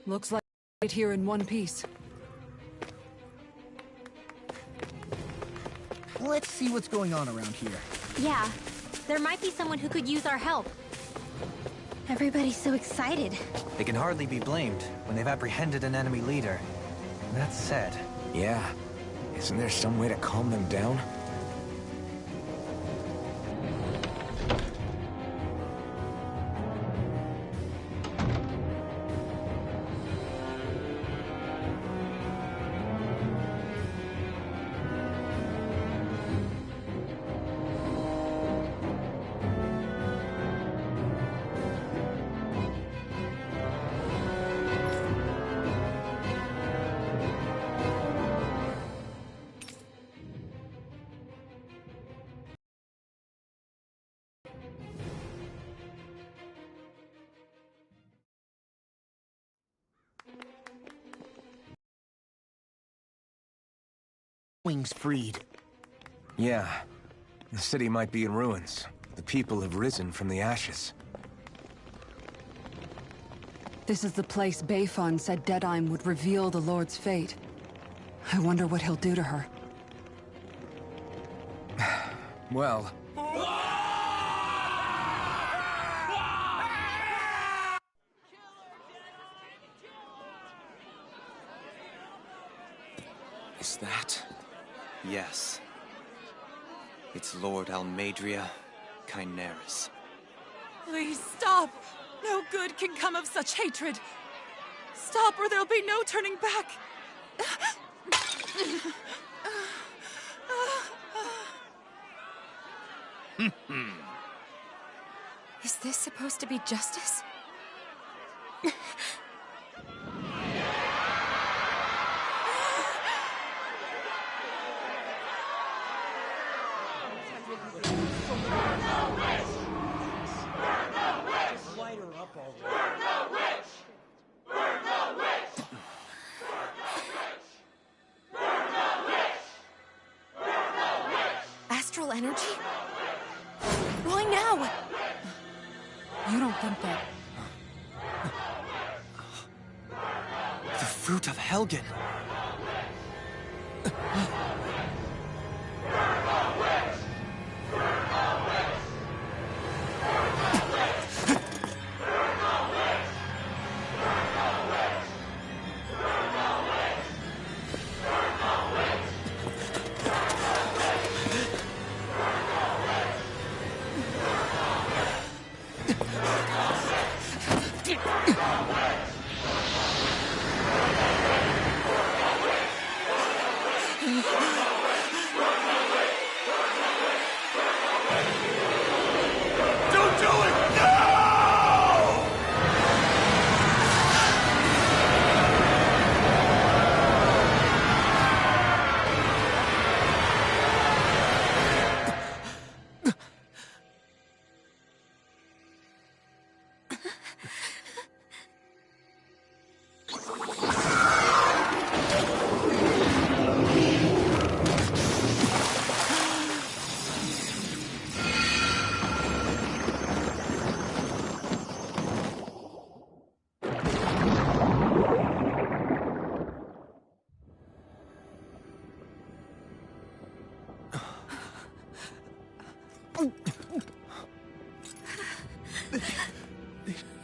Looks like right here in one piece. Let's see what's going on around here. Yeah, there might be someone who could use our help. Everybody's so excited. They can hardly be blamed when they've apprehended an enemy leader. That said... Yeah. Isn't there some way to calm them down? Wings freed. Yeah. The city might be in ruins. The people have risen from the ashes. This is the place Bayfun said Deadime would reveal the Lord's fate. I wonder what he'll do to her. Well... Is that... Yes. It's Lord Almadria Kynaris. Please stop! No good can come of such hatred. Stop or there'll be no turning back. Is this supposed to be justice? Astral energy? Why now? You don't think that... The fruit of Helgen.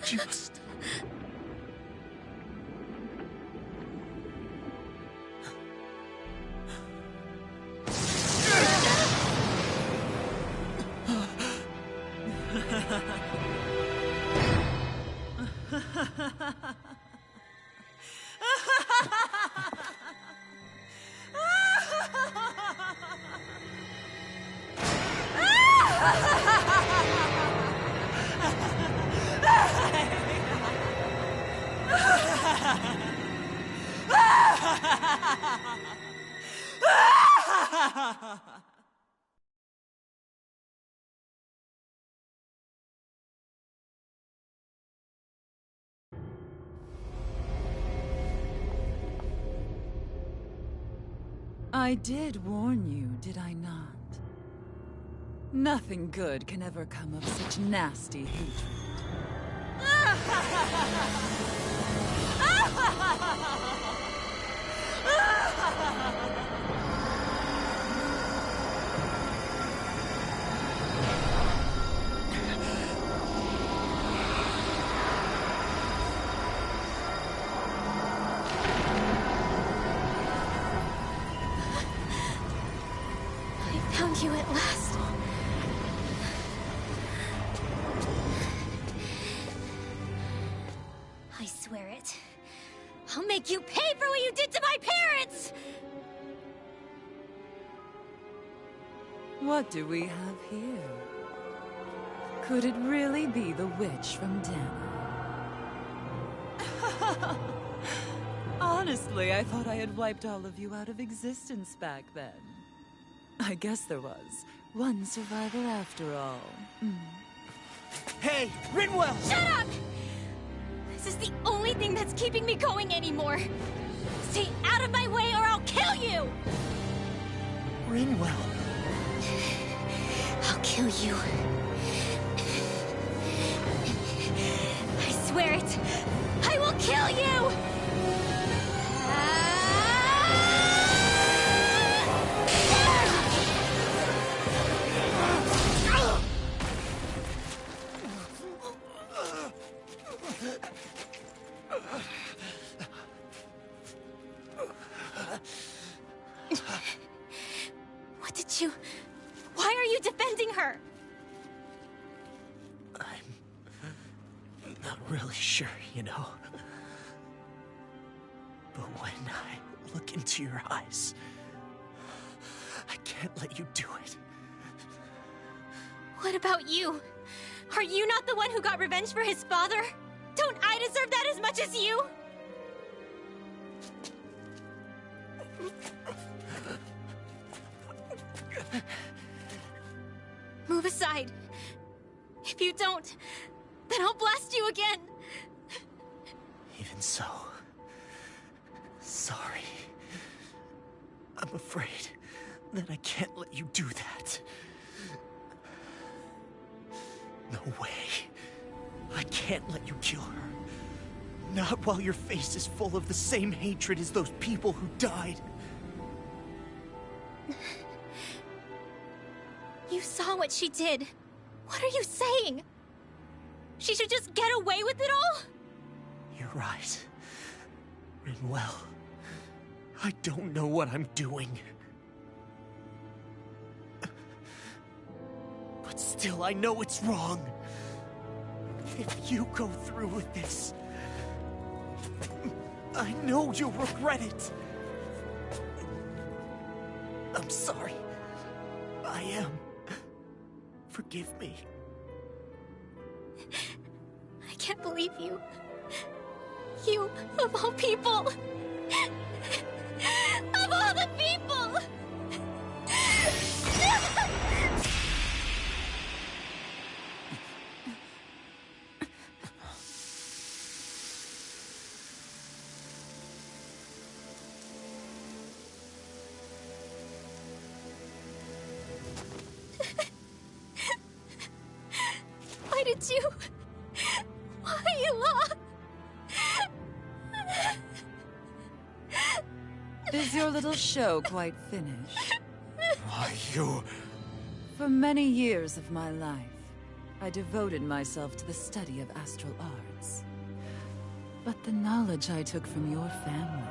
Just... I did warn you, did I not? Nothing good can ever come of such nasty hatred. I found you at last. I swear it. I'll make you pay for what you did to my parents! What do we have here? Could it really be the witch from Dana? Honestly, I thought I had wiped all of you out of existence back then. I guess there was one survivor after all. Hey, Rinwell! Shut up! This is the only thing that's keeping me going anymore. Stay out of my way or I'll kill you! Rinwell. I'll kill you. I swear it. I will kill you! What did you... Why are you defending her? I'm not really sure, you know. But when I look into your eyes, I can't let you do it. What about you? Are you not the one who got revenge for his father? Don't I deserve that as much as you? Move aside. If you don't, then I'll blast you again. Even so, sorry. I'm afraid that I can't let you do that. No way. I can't let you kill her. Not while your face is full of the same hatred as those people who died. You saw what she did. What are you saying? She should just get away with it all? You're right. Rinwell. I don't know what I'm doing. But still, I know it's wrong. If you go through with this, I know you'll regret it. I'm sorry. I am. Forgive me. I can't believe you. You, of all people. Of all the people! Why did you... Why you lost? Is your little show quite finished? Why, you... For many years of my life, I devoted myself to the study of astral arts. But the knowledge I took from your family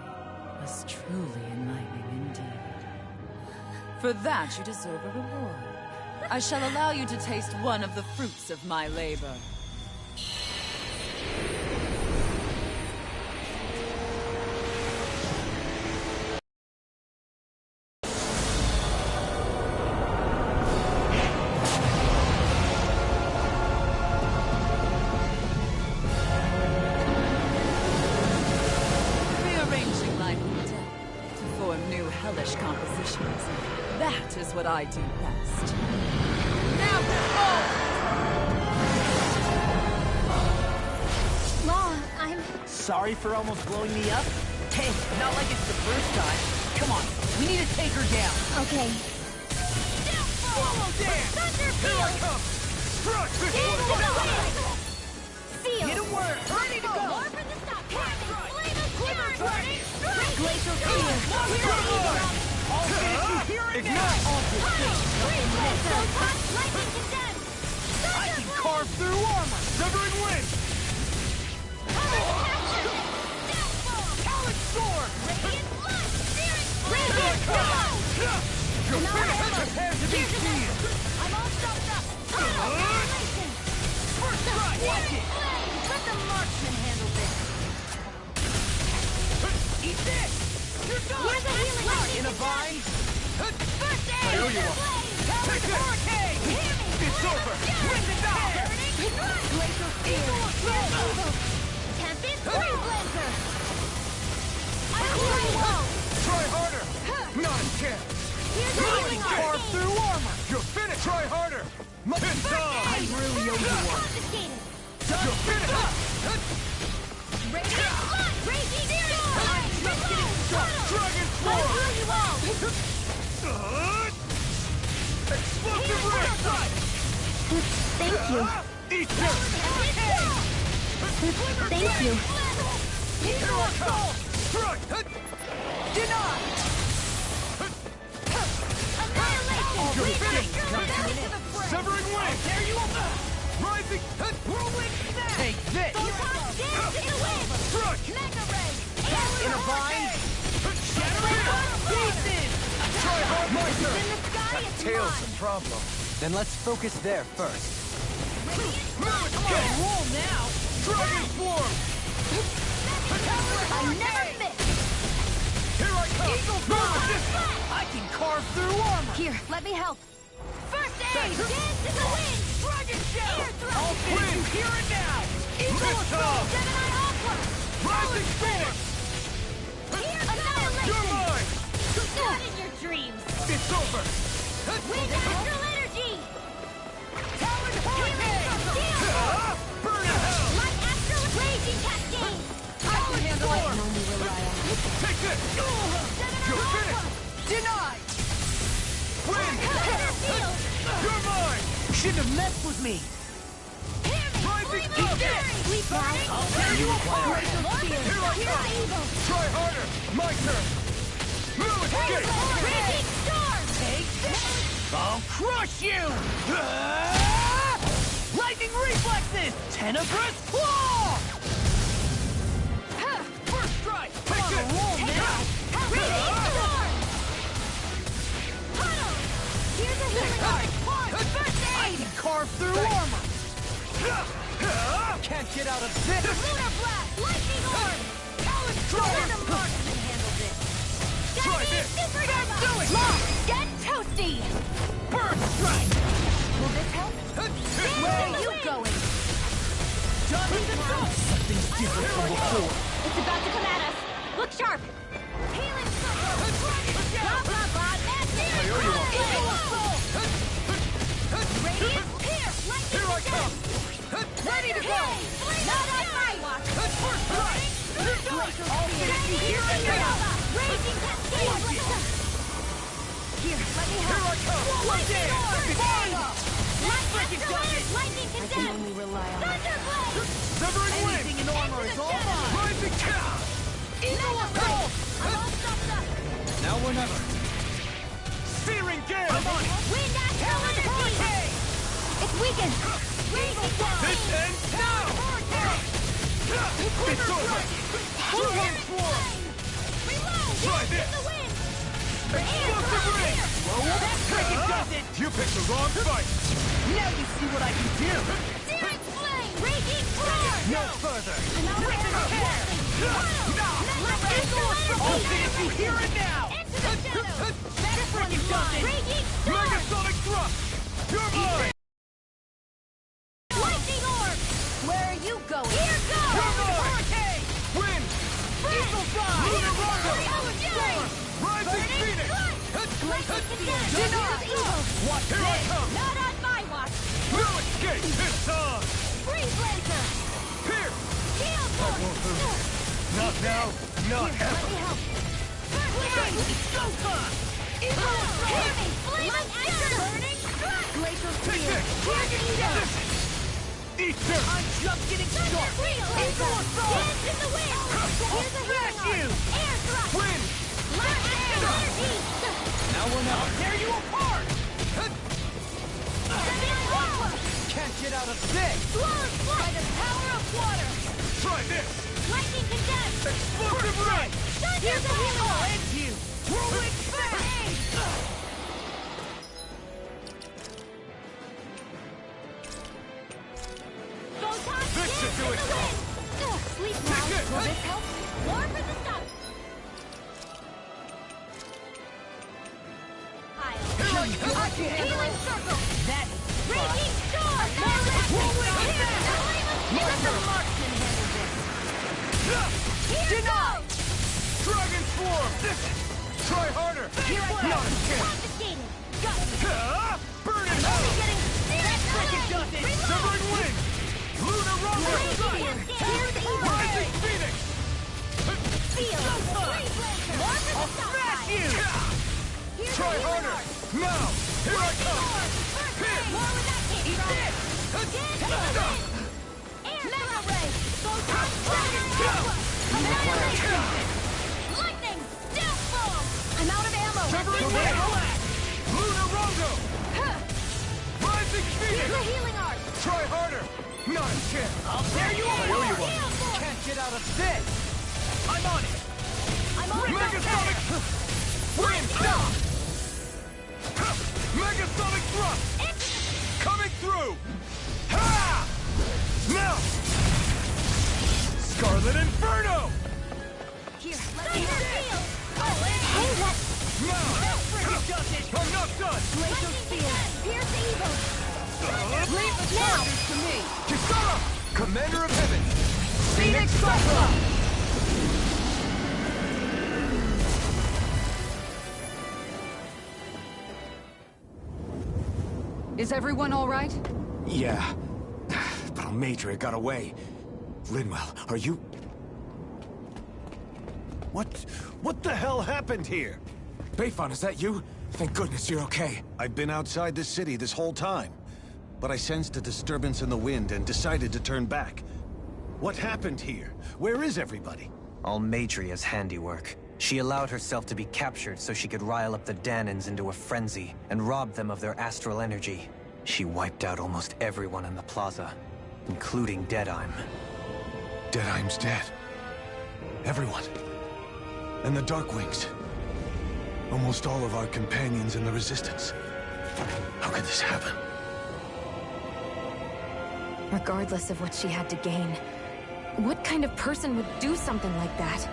was truly enlightening indeed. For that, you deserve a reward. I shall allow you to taste one of the fruits of my labor. Rearranging life and death to That is what I do best. Law, I'm... Sorry for almost blowing me up? Hey, not like it's the first time. Come on, we need to take her down. Okay. Swallow dance! Thunder Here I field! come! Crush this Into one! the wind! Field! Get to work! Ready to go! More for the stop! Flame of fury! Glacial Field! All finished, you hear it now! Ignite! Lightning condensed! I can carve through armor! Severing wind! Talon sword! Radiant blood! Searing flame! Here I come! Your Another finish arrow. prepared to be Here's seen! another. I'm all stopped up! Tunnel annihilation! First strike! Watch it! Let the marksman handle this! Eat this! You're done! Here's a healing art! In a vine? First aid! Here you are. Flame! Take this! Hurricane! Hear me! It's over! Wind it down! Glacial Field! Tempest Flame Blazer! I'm healing well! Try harder! Not a chance! Here's a healing art! Carve through armor! You're finished! Try harder! It's done! I really owe you one. Confiscated! You're finished! Radiant blood! Raging storm! Dragon I'll Sword! heal you all! Explosive ring! Thank you. Eat this! Thank you. Here I come! Strike! Deny! Annihilation! You're We finished! got Severing wind! There you are! Rising! Whirlwind snap! Take this! Photon dance in the wind! Strike! Mega ray! In a vine? Shattering! Pieces! Try hard, my In turn! the sky, That it's tail's mine! the problem. Then let's focus there first. Roll now! Dragon form! I never miss! Here I come! Move with this! I can carve through armor! Here, let me help. First aid! Dance in the wind! Dragon shell! Ear thrust! All finished, you hear it now! Lift off! Gemini Aqua! Rising Phoenix! Annihilation! You're mine! Not in your dreams! It's over! Wind astral energy! Talon Healing from steel! Burn in hell! Light astral raging cascade! I can handle it! Take this! You're finished! Denied! Wind! Thunder field! You're mine! Shouldn't have messed with me! Rising Flame Eat this! fury! We burning! I'll tear you apart! Here I come! Evil! Try harder! My turn! Move escape! Raging storm! Take this! I'll crush you! Lightning reflexes! Tenebrous claw! First strike! Take On a this! roll now! Raging storm! Tunnel! Here's a healing art! First I aid! can carve through armor! Can't get out of this! Lunar blast! Lightning orb! Talon Let sword! the marksman handle this! Try Shiny this! supernova! Do it! Long! Get toasty! Burn strike! Will this help? Where are you going? Johnny the Truck! Something's different from before. It's about to come at us! Look sharp! Healing circle! Blah, blah, blah! Massive! I owe you one. Eagle assault! Radiant pierce! Lightning Here I come! Ready to go! Not on my watch! First strike! Glacial All spear! finished, you hear it now? Raging cascade! Here, let me Here I help! come! Lightning orb! Bang! Lightning condensed! rely on Thunderblade! Severing wind! Anything in armor is all mine! Rising cow! Eagle assault! I'm all stopped up! Now or never. Searing gale! Come on! Wind astral energy! It's weakened! Raging This cascade! ends now! It's over! Dragon swarm! Reload! Try this! The wind! Explosive ring! That cricket does it! You picked the wrong fight! Now you see what I can do! Searing flame! Raging storm! No further! All finished, you hear it now! Into the shadows! This Cricket one's does it! mine! Raging storm! Megasonic thrust! You're mine! Lightning orb! Where are you going? Here You're goes! mine! Wind! Eagle Lunar rondo! Storm! Rising Burning Phoenix! strike! Watch this! Not on my watch! No escape! It's on! Freeze laser! Pierce! Shield force! Not now, not Let ever! me help. Go time! Hear me! Flaming anger! Burning strike! Glacial spear! Here's Edo! Ether! I'm just getting started! Into a Dance in the wind! Here's a healing arm! Air thrust! Wind! Light energy! Now we'll never tear you apart! Sending aqua! Can't get out of this! Swallow's flight! By the power of water! Try this! Lightning condensed! Explosive ray! Here's a healing arm! End you! Whirling fist! Photon This should do in it. the wind! Sleep now. Take it. Will this help? More for the stop! Healing circle! That Raging storm! Let the marksman handle this! Here goes! Dragon Swarm! Try harder! Here I No, am! you can't! Confiscated! Burn it Only out! getting Second started! does it! Severing Wing! Lunar Rumble! Here's evil! Rising Phoenix! Feel! Freeze laser! More for the stop! Smash you! Here's Try a healing harder! arm! Now! Here I come! More where that came from! This! Dance in the wind! Air Mega ray! Photon shatter aqua! Annihilation! Lightning! Death bomb! I'm out of ammo! Severing Wing! Lunar Rondo! Rising Here's a Phoenix! healing arm! Try harder! Not a chance! I'll tear you I owe you apart! one! Can't get out of this! I'm on it! I'm on Megasonic! Wind! Down! Megasonic thrust! Coming through! Ha! Now! Scarlet Inferno! Here, let me heal! Now! Freaking does it! I'm not done! Glacial spear! Pierce the evil! Leave the charges to me! Kisara! Commander of Heaven! Phoenix Cyclone! Is everyone all right? Yeah. But Almadria got away. Linwell, are you... What the hell happened here? Bayfon, is that you? Thank goodness you're okay. I've been outside the city this whole time, but I sensed a disturbance in the wind and decided to turn back. What happened here? Where is everybody? Almadria's handiwork. She allowed herself to be captured so she could rile up the Danans into a frenzy and rob them of their astral energy. She wiped out almost everyone in the plaza, including Deadheim. Deadheim's dead. Everyone. And the Darkwings. Almost all of our companions in the Resistance. How could this happen? Regardless of what she had to gain, what kind of person would do something like that?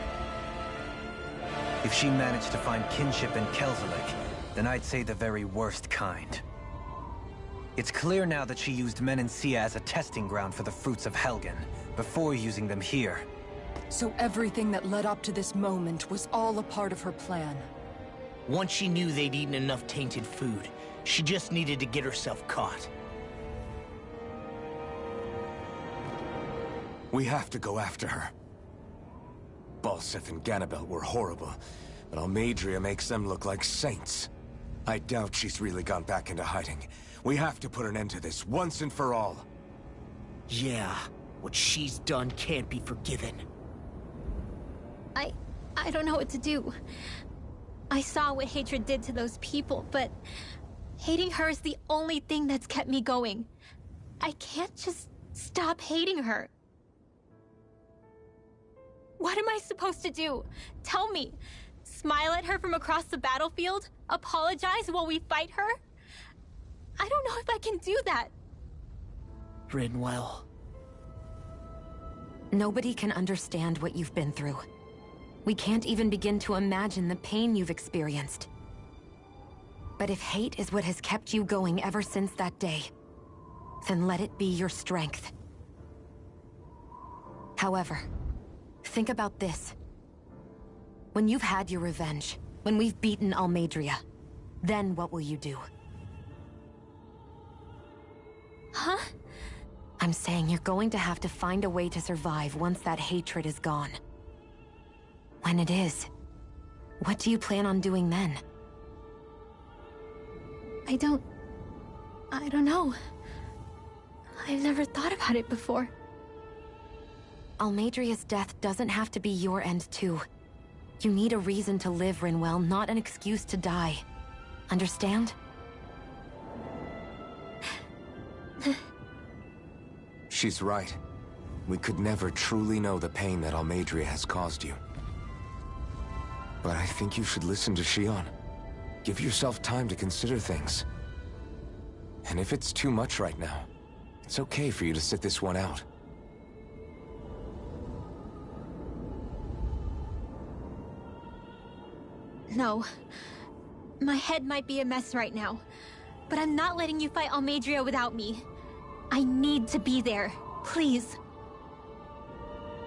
If she managed to find kinship in Kelzelik, then I'd say the very worst kind. It's clear now that she used Menancia as a testing ground for the fruits of Helgen, before using them here. So everything that led up to this moment was all a part of her plan. Once she knew they'd eaten enough tainted food, she just needed to get herself caught. We have to go after her. Balseth and Ganabelt were horrible, but Almadria makes them look like saints. I doubt she's really gone back into hiding. We have to put an end to this, once and for all. Yeah, what she's done can't be forgiven. I don't know what to do. I saw what hatred did to those people, but hating her is the only thing that's kept me going. I can't just stop hating her. What am I supposed to do? Tell me. Smile at her from across the battlefield? Apologize while we fight her? I don't know if I can do that. Rinwell. Nobody can understand what you've been through. We can't even begin to imagine the pain you've experienced. But if hate is what has kept you going ever since that day, then let it be your strength. However, think about this. When you've had your revenge, when we've beaten Almadria, Then what will you do? Huh? I'm saying you're going to have to find a way to survive once that hatred is gone. When it is, what do you plan on doing then? I don't know. I've never thought about it before. Almadria's death doesn't have to be your end too. You need a reason to live, Rinwell, not an excuse to die. Understand? She's right. We could never truly know the pain that Almadria has caused you. But I think you should listen to Shion. Give yourself time to consider things. And if it's too much right now, it's okay for you to sit this one out. No. My head might be a mess right now, but I'm not letting you fight Almadria without me. I need to be there. Please.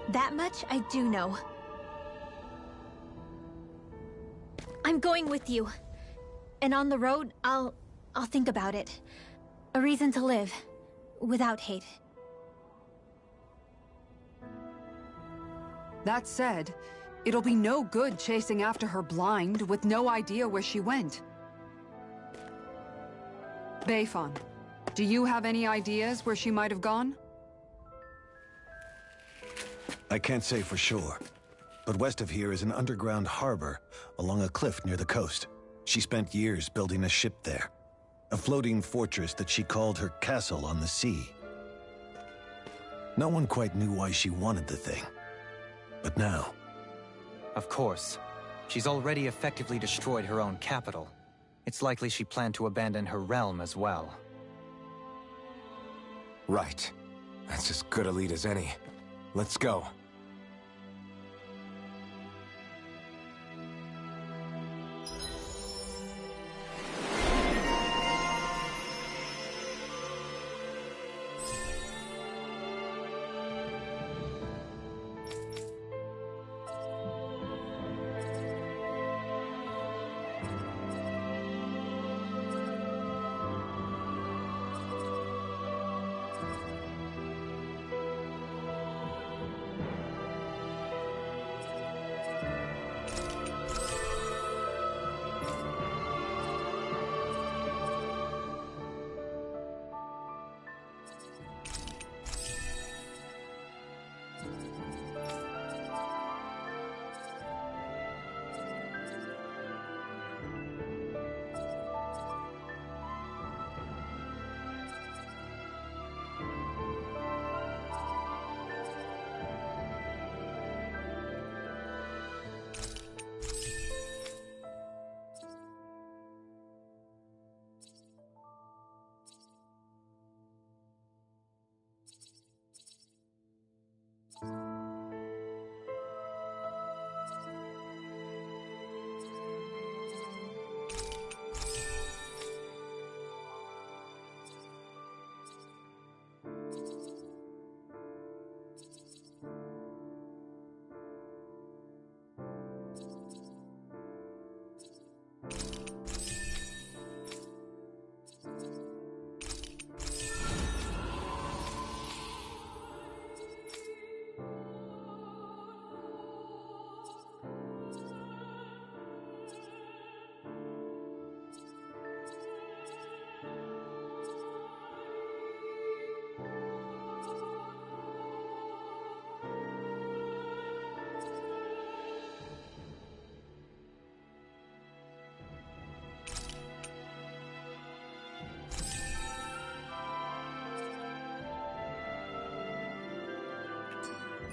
That much I do know. I'm going with you. And on the road, I'll think about it. A reason to live. Without hate. That said, it'll be no good chasing after her blind with no idea where she went. Beifon, do you have any ideas where she might have gone? I can't say for sure, but west of here is an underground harbor along a cliff near the coast. She spent years building a ship there, a floating fortress that she called her castle on the sea. No one quite knew why she wanted the thing, but now... Of course. She's already effectively destroyed her own capital. It's likely she planned to abandon her realm as well. Right. That's as good a lead as any. Let's go.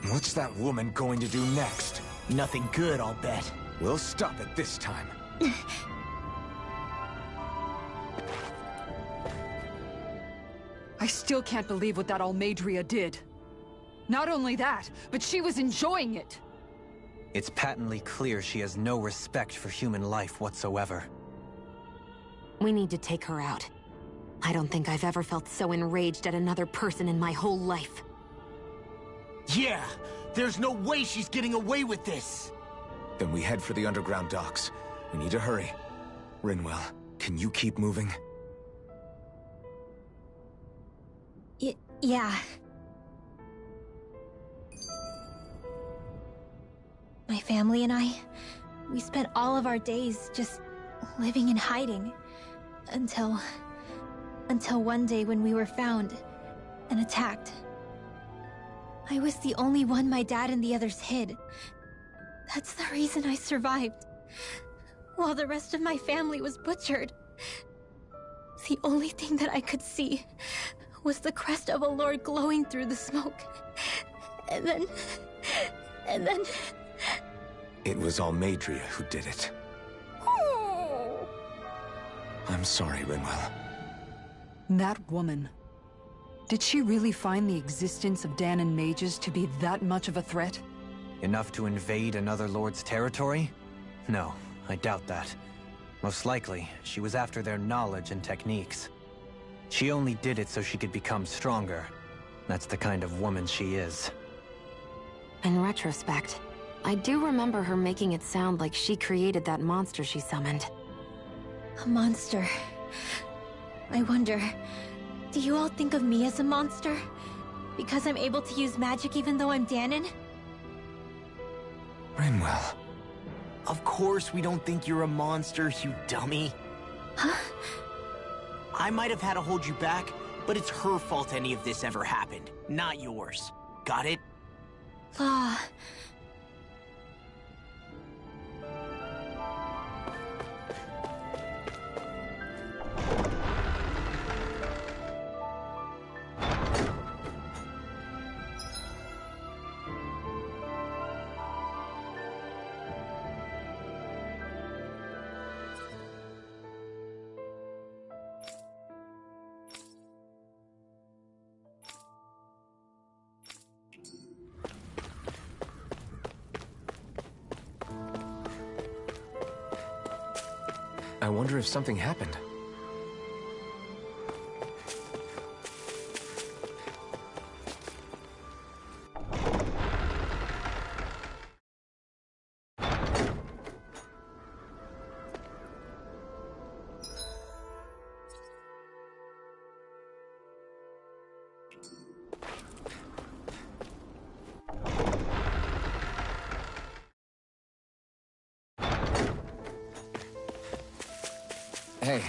What's that woman going to do next? Nothing good, I'll bet. We'll stop it this time. I still can't believe what that Almadria did. Not only that, but she was enjoying it. It's patently clear she has no respect for human life whatsoever. We need to take her out. I don't think I've ever felt so enraged at another person in my whole life. Yeah! There's no way she's getting away with this! Then we head for the underground docks. We need to hurry. Rinwell, Can you keep moving? Yeah. My family and I, we spent all of our days just living in hiding. Until one day when we were found and attacked. I was the only one my dad and the others hid. That's the reason I survived. While the rest of my family was butchered. The only thing that I could see was the crest of a lord glowing through the smoke. And then... It was Almadria who did it. I'm sorry, Rinwell. That woman. Did she really find the existence of Danon mages to be that much of a threat? Enough to invade another lord's territory? No, I doubt that. Most likely, she was after their knowledge and techniques. She only did it so she could become stronger. That's the kind of woman she is. In retrospect, I do remember her making it sound like she created that monster she summoned. A monster. I wonder, do you all think of me as a monster? Because I'm able to use magic even though I'm Danon? Rinwell. Of course we don't think you're a monster, you dummy. Huh? I might have had to hold you back, but it's her fault any of this ever happened, not yours. Got it? Law. I wonder if something happened. Hey,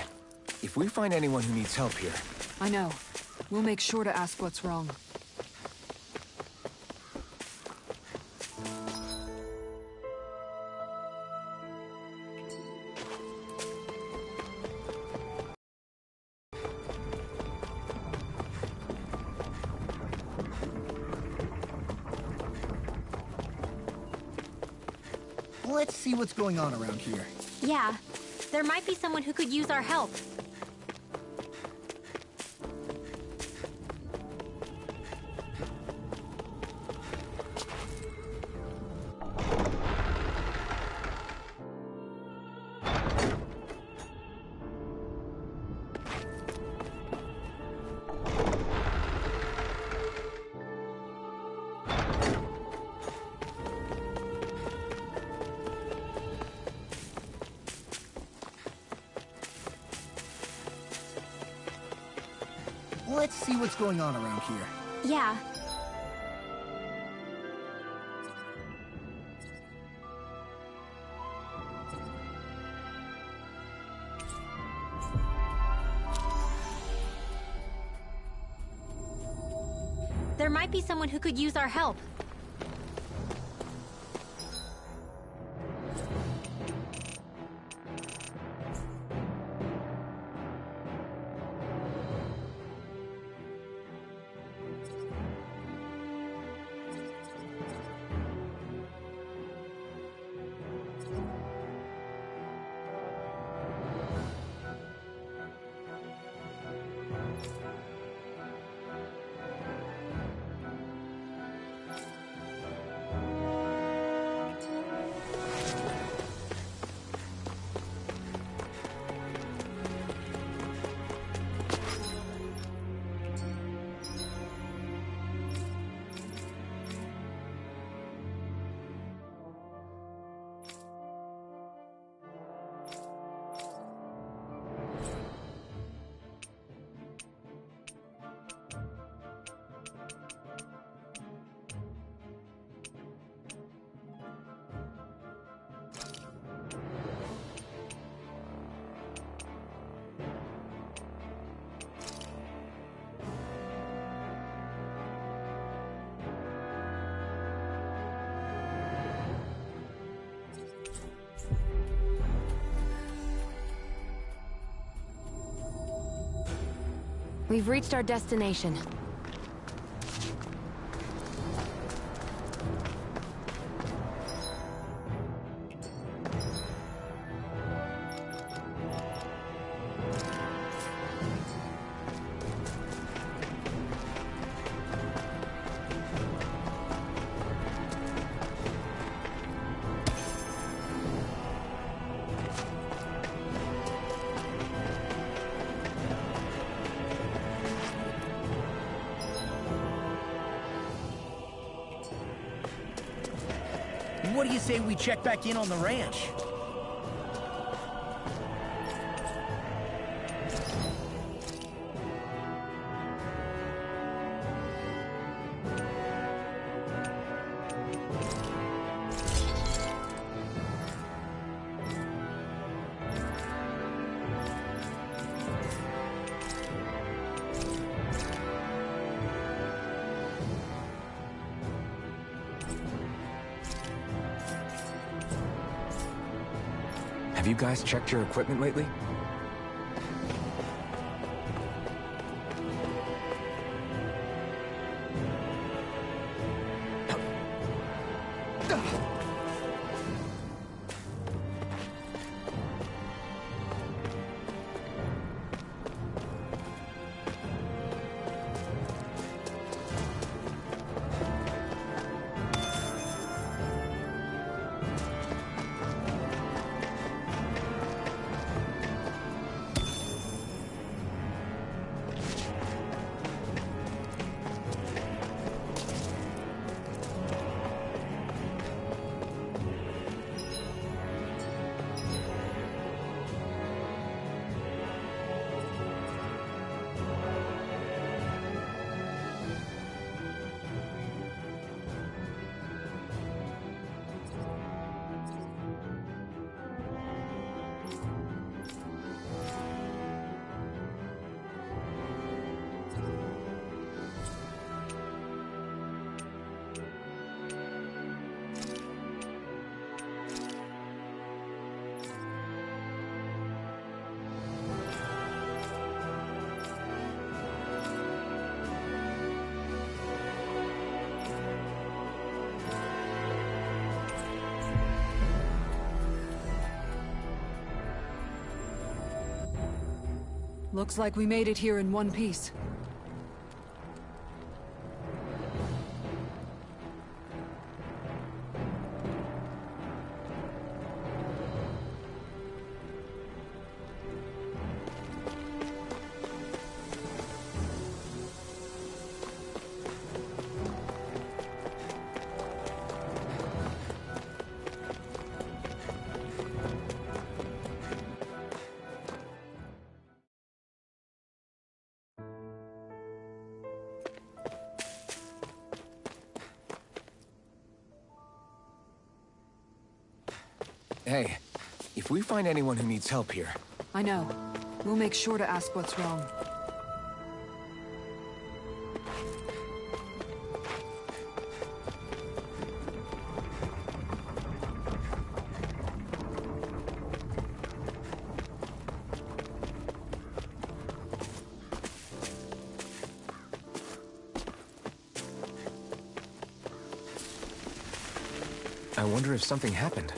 if we find anyone who needs help here... I know. We'll make sure to ask what's wrong. Let's see what's going on around here. Yeah. There might be someone who could use our help. Let's see what's going on around here. Yeah. There might be someone who could use our help. We've reached our destination. What do you say we check back in on the ranch? Have you guys checked your equipment lately? Looks like we made it here in one piece. Hey, if we find anyone who needs help here... I know. We'll make sure to ask what's wrong. I wonder if something happened.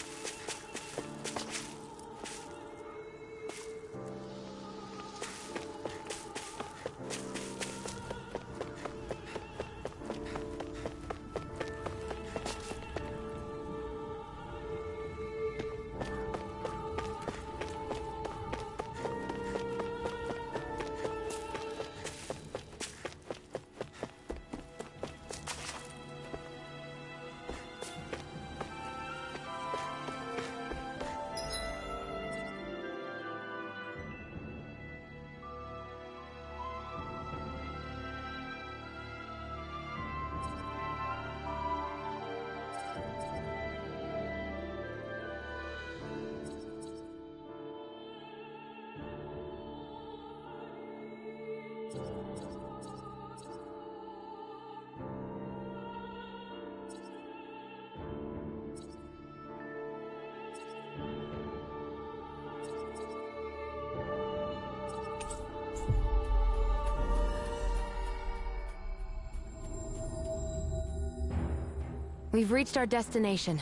We've reached our destination.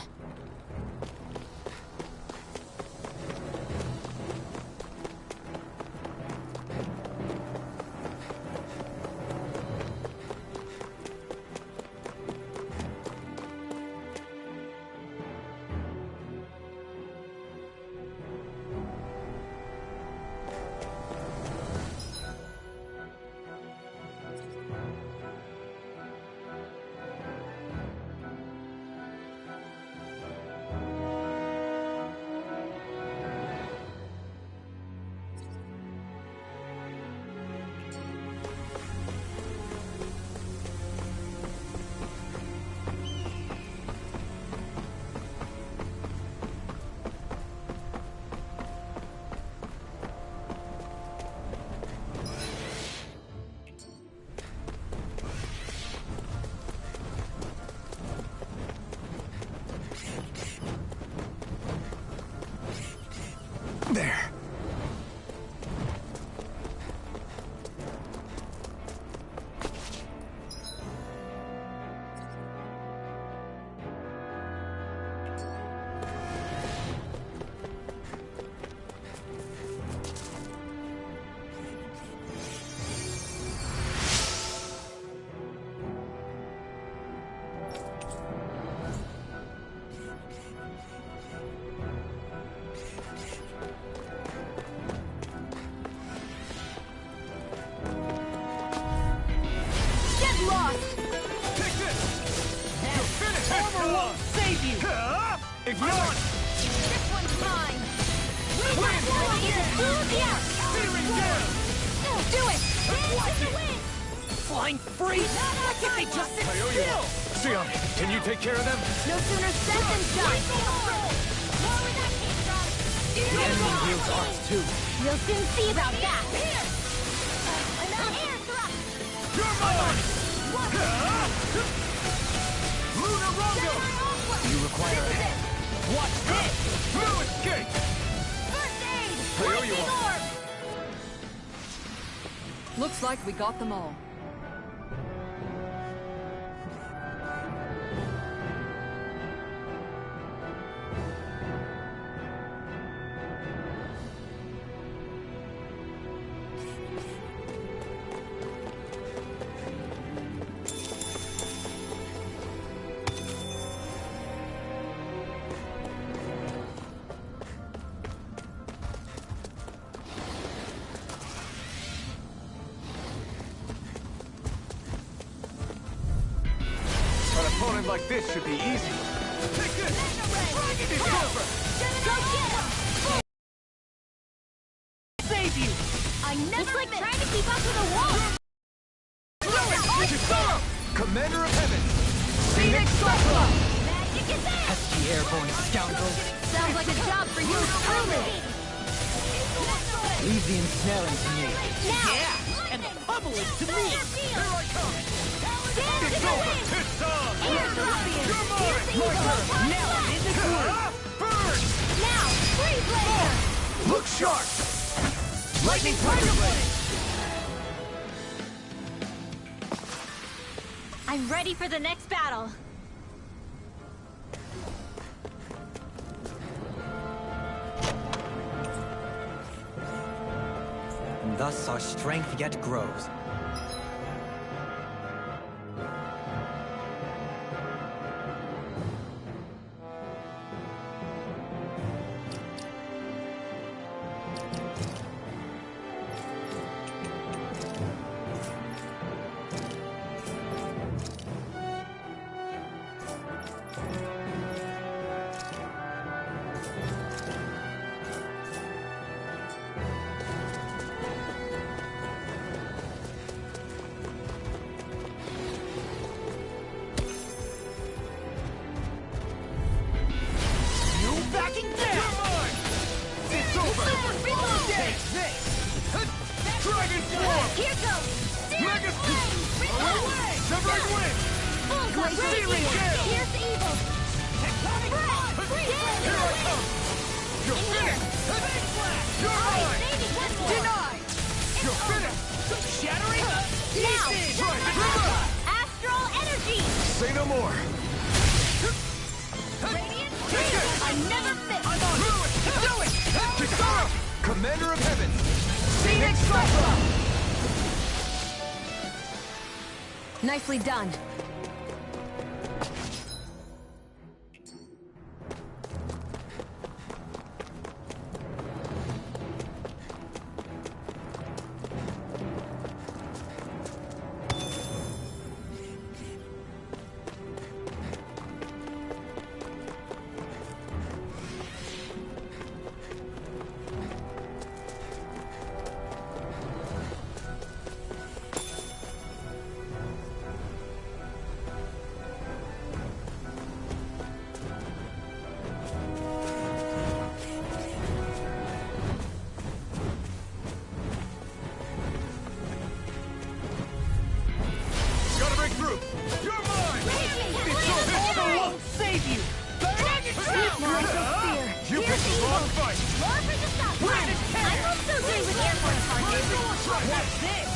There. Ignite! This one's mine! Do it! Flying free? Why can't they just sit still? Sion, can you take care of them? No sooner said than done! The enemy wields arts too. You'll soon see about that! You're mine! Luna Rondo! You require a hand. Watch this! No escape! First aid! I owe you Lightning one. orb! Looks like we got them all. An opponent like this should be easy. Take this! Dragon is over! Go get him! Save you! I never It's like trying to keep up with a wall! Commander of Heaven! Phoenix Cyclone! Magic is there! Pesky airborne scoundrel! Sounds like a job for you truly! Leave the ensnaring to me. Now! Yeah! And the pummeling to me! Here I come! Dance It's in the over! wind! It's on! Air Scorpion! You're mine! Here's the evil Now I'm in the groove! Burn! Now! Freeze laser! Look sharp! Lightning Tiger Blade! I'm ready for the next battle! And thus our strength yet grows. Backing down! It's over! Take this! Dragon Swarm! Here goes! Mega Away! Severing Wind! Bullseye! Searing Gale! Here's the evil! Here I come! You're finished! You're mine! Denied! You're finished! Shattering! Now! Right, Astral energy! say no more! never miss! I'm on! Do it! Kisara! Commander of Heaven! Phoenix Cyclone! Nicely done. Gotta break through! You're mine! It's so I won't save you! Lines of fear. You picked the wrong fight! I'm also doing with airborne targets. What's this?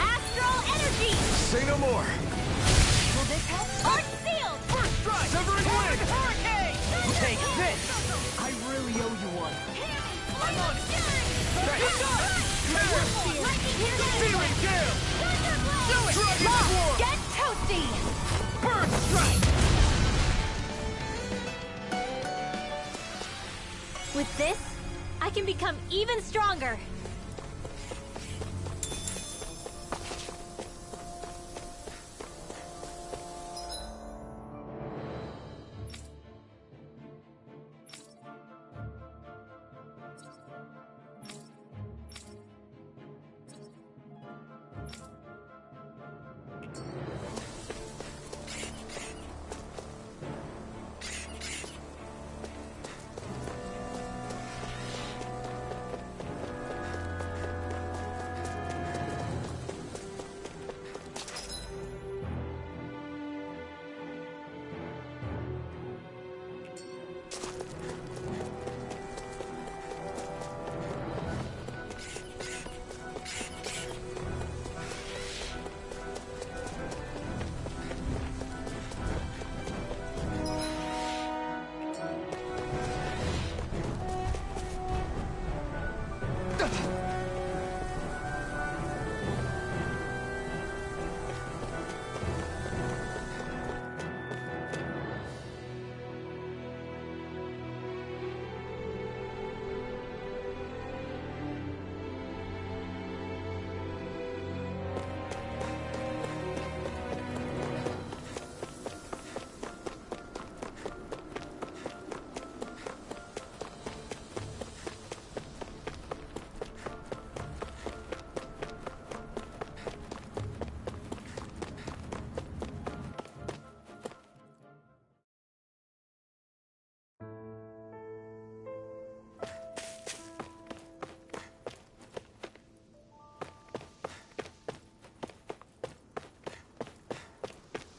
Astral energy! Say no more! Will this help? Arc sealed! First strike! Severing wing! Hurricane! Take this! I really owe you one. I'm on it! Feeling gale! Do it! Dragon Swarm! Get toasty! First strike! With this, I can become even stronger.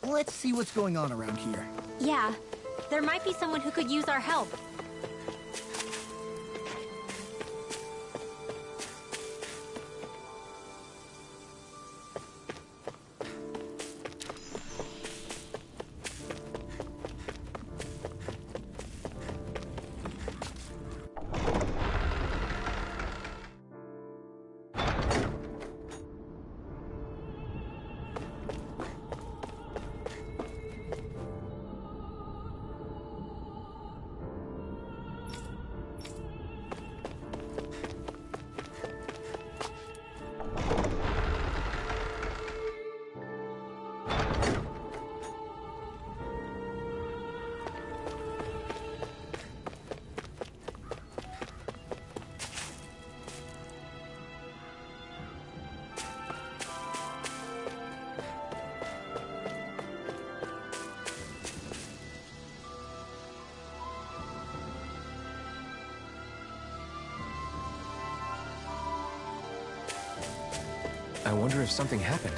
Let's see what's going on around here. Yeah, there might be someone who could use our help. I wonder if something happened.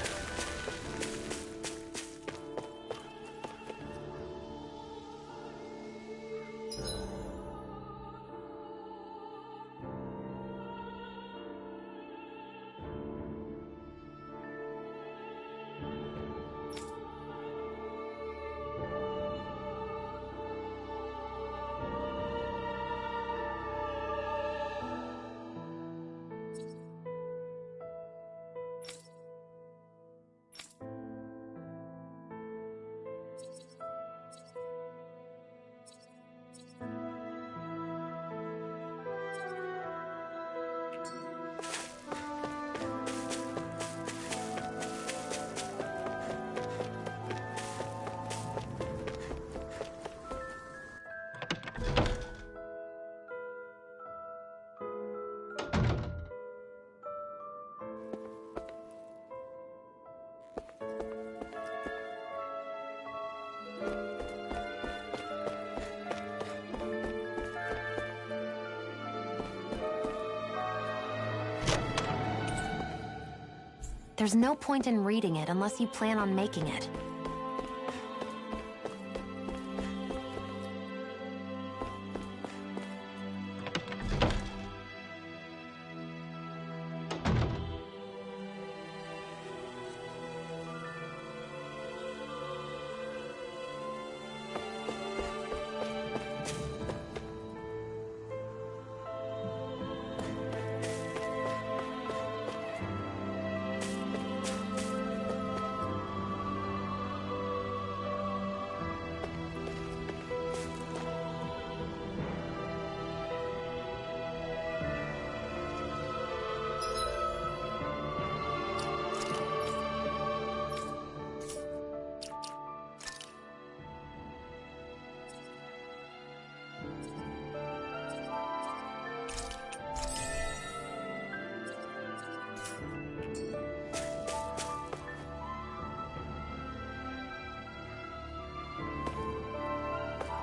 There's no point in reading it unless you plan on making it.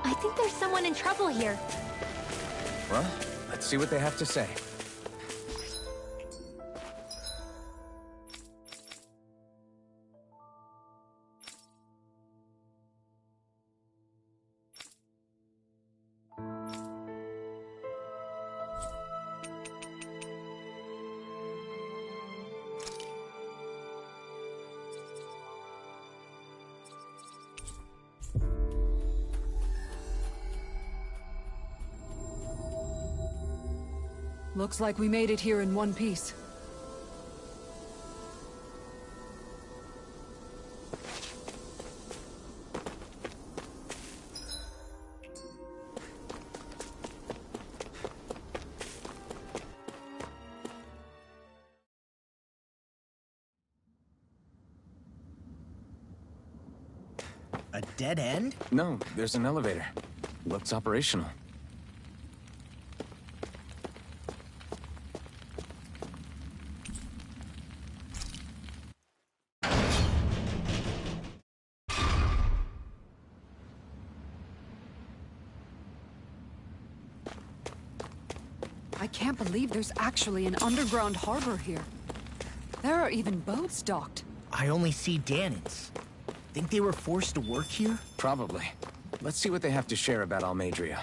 I think there's someone in trouble here. Well, let's see what they have to say. Looks like we made it here in one piece. A dead end? No, there's an elevator. Looks operational. I can't believe there's actually an underground harbor here. There are even boats docked. I only see Danans. Think they were forced to work here? Probably. Let's see what they have to share about Almadria.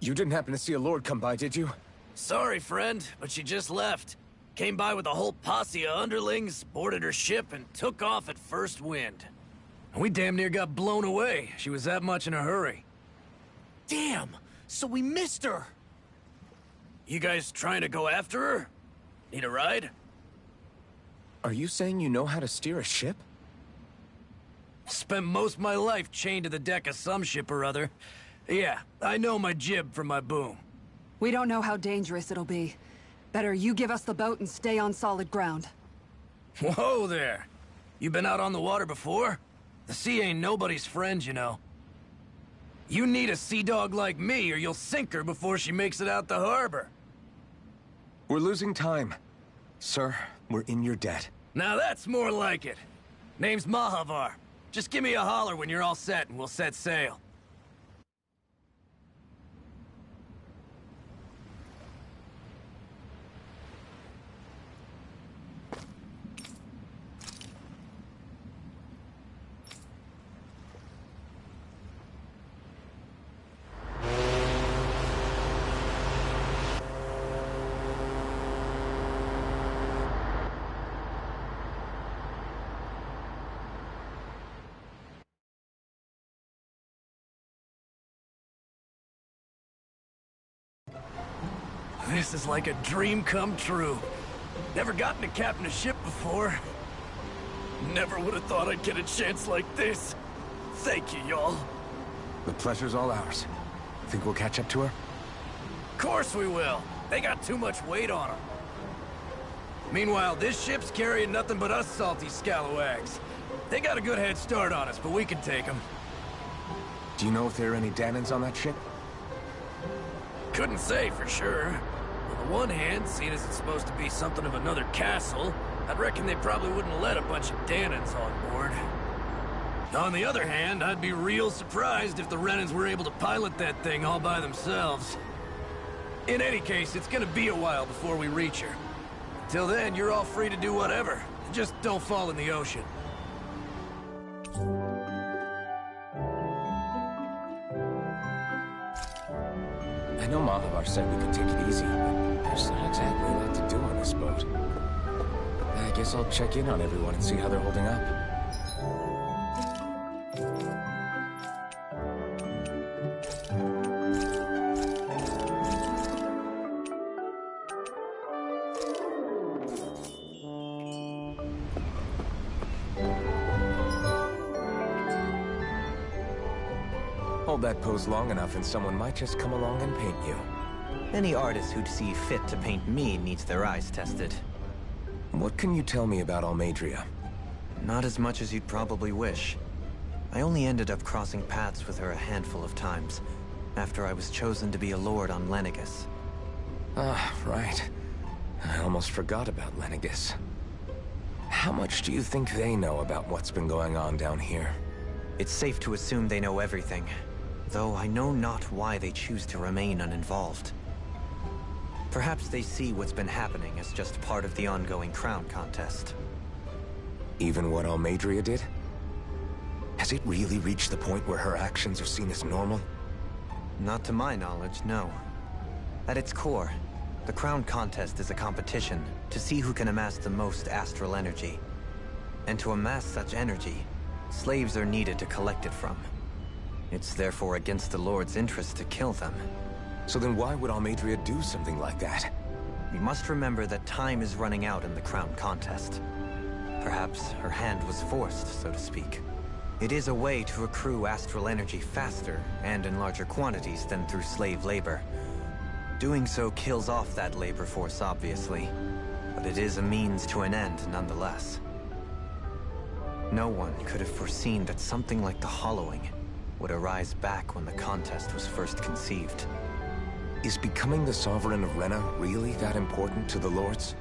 You didn't happen to see a lord come by, did you? Sorry, friend, but she just left. Came by with a whole posse of underlings, boarded her ship, and took off at first wind. We damn near got blown away. She was that much in a hurry. Damn! So we missed her! You guys trying to go after her? Need a ride? Are you saying you know how to steer a ship? Spent most of my life chained to the deck of some ship or other. Yeah, I know my jib from my boom. We don't know how dangerous it'll be. Better you give us the boat and stay on solid ground. Whoa there! You been out on the water before? The sea ain't nobody's friend, you know. You need a sea dog like me, or you'll sink her before she makes it out the harbor. We're losing time. Sir, we're in your debt. Now that's more like it. Name's Mahavar. Just give me a holler when you're all set and we'll set sail. This is like a dream come true. Never gotten to captain a ship before. Never would have thought I'd get a chance like this. Thank you, y'all. The pleasure's all ours. Think we'll catch up to her? Of course we will. They got too much weight on them. Meanwhile, this ship's carrying nothing but us salty scalawags. They got a good head start on us, but we can take them. Do you know if there are any Danans on that ship? Couldn't say for sure. On the one hand, seeing as it's supposed to be something of another castle, I'd reckon they probably wouldn't let a bunch of Danans on board. On the other hand, I'd be real surprised if the Renans were able to pilot that thing all by themselves. In any case, it's gonna be a while before we reach her. Till then, you're all free to do whatever. Just don't fall in the ocean. I know Mahavar said we could take it easy, but there's not exactly a lot to do on this boat. I guess I'll check in on everyone and see how they're holding up. Hold that pose long enough and someone might just come along and paint you. Any artist who'd see fit to paint me needs their eyes tested. What can you tell me about Almeidrea? Not as much as you'd probably wish. I only ended up crossing paths with her a handful of times, after I was chosen to be a lord on Lenegus. Ah, right. I almost forgot about Lenegus. How much do you think they know about what's been going on down here? It's safe to assume they know everything, though I know not why they choose to remain uninvolved. Perhaps they see what's been happening as just part of the ongoing crown contest. Even what Almeidrea did? Has it really reached the point where her actions are seen as normal? Not to my knowledge, no. At its core, the crown contest is a competition to see who can amass the most astral energy. And to amass such energy, slaves are needed to collect it from. It's therefore against the Lord's interest to kill them. So then why would Almeidrea do something like that? We must remember that time is running out in the crown contest. Perhaps her hand was forced, so to speak. It is a way to accrue astral energy faster and in larger quantities than through slave labor. Doing so kills off that labor force, obviously, but it is a means to an end nonetheless. No one could have foreseen that something like the Hollowing would arise back when the contest was first conceived. Is becoming the Sovereign of Rena really that important to the Lords?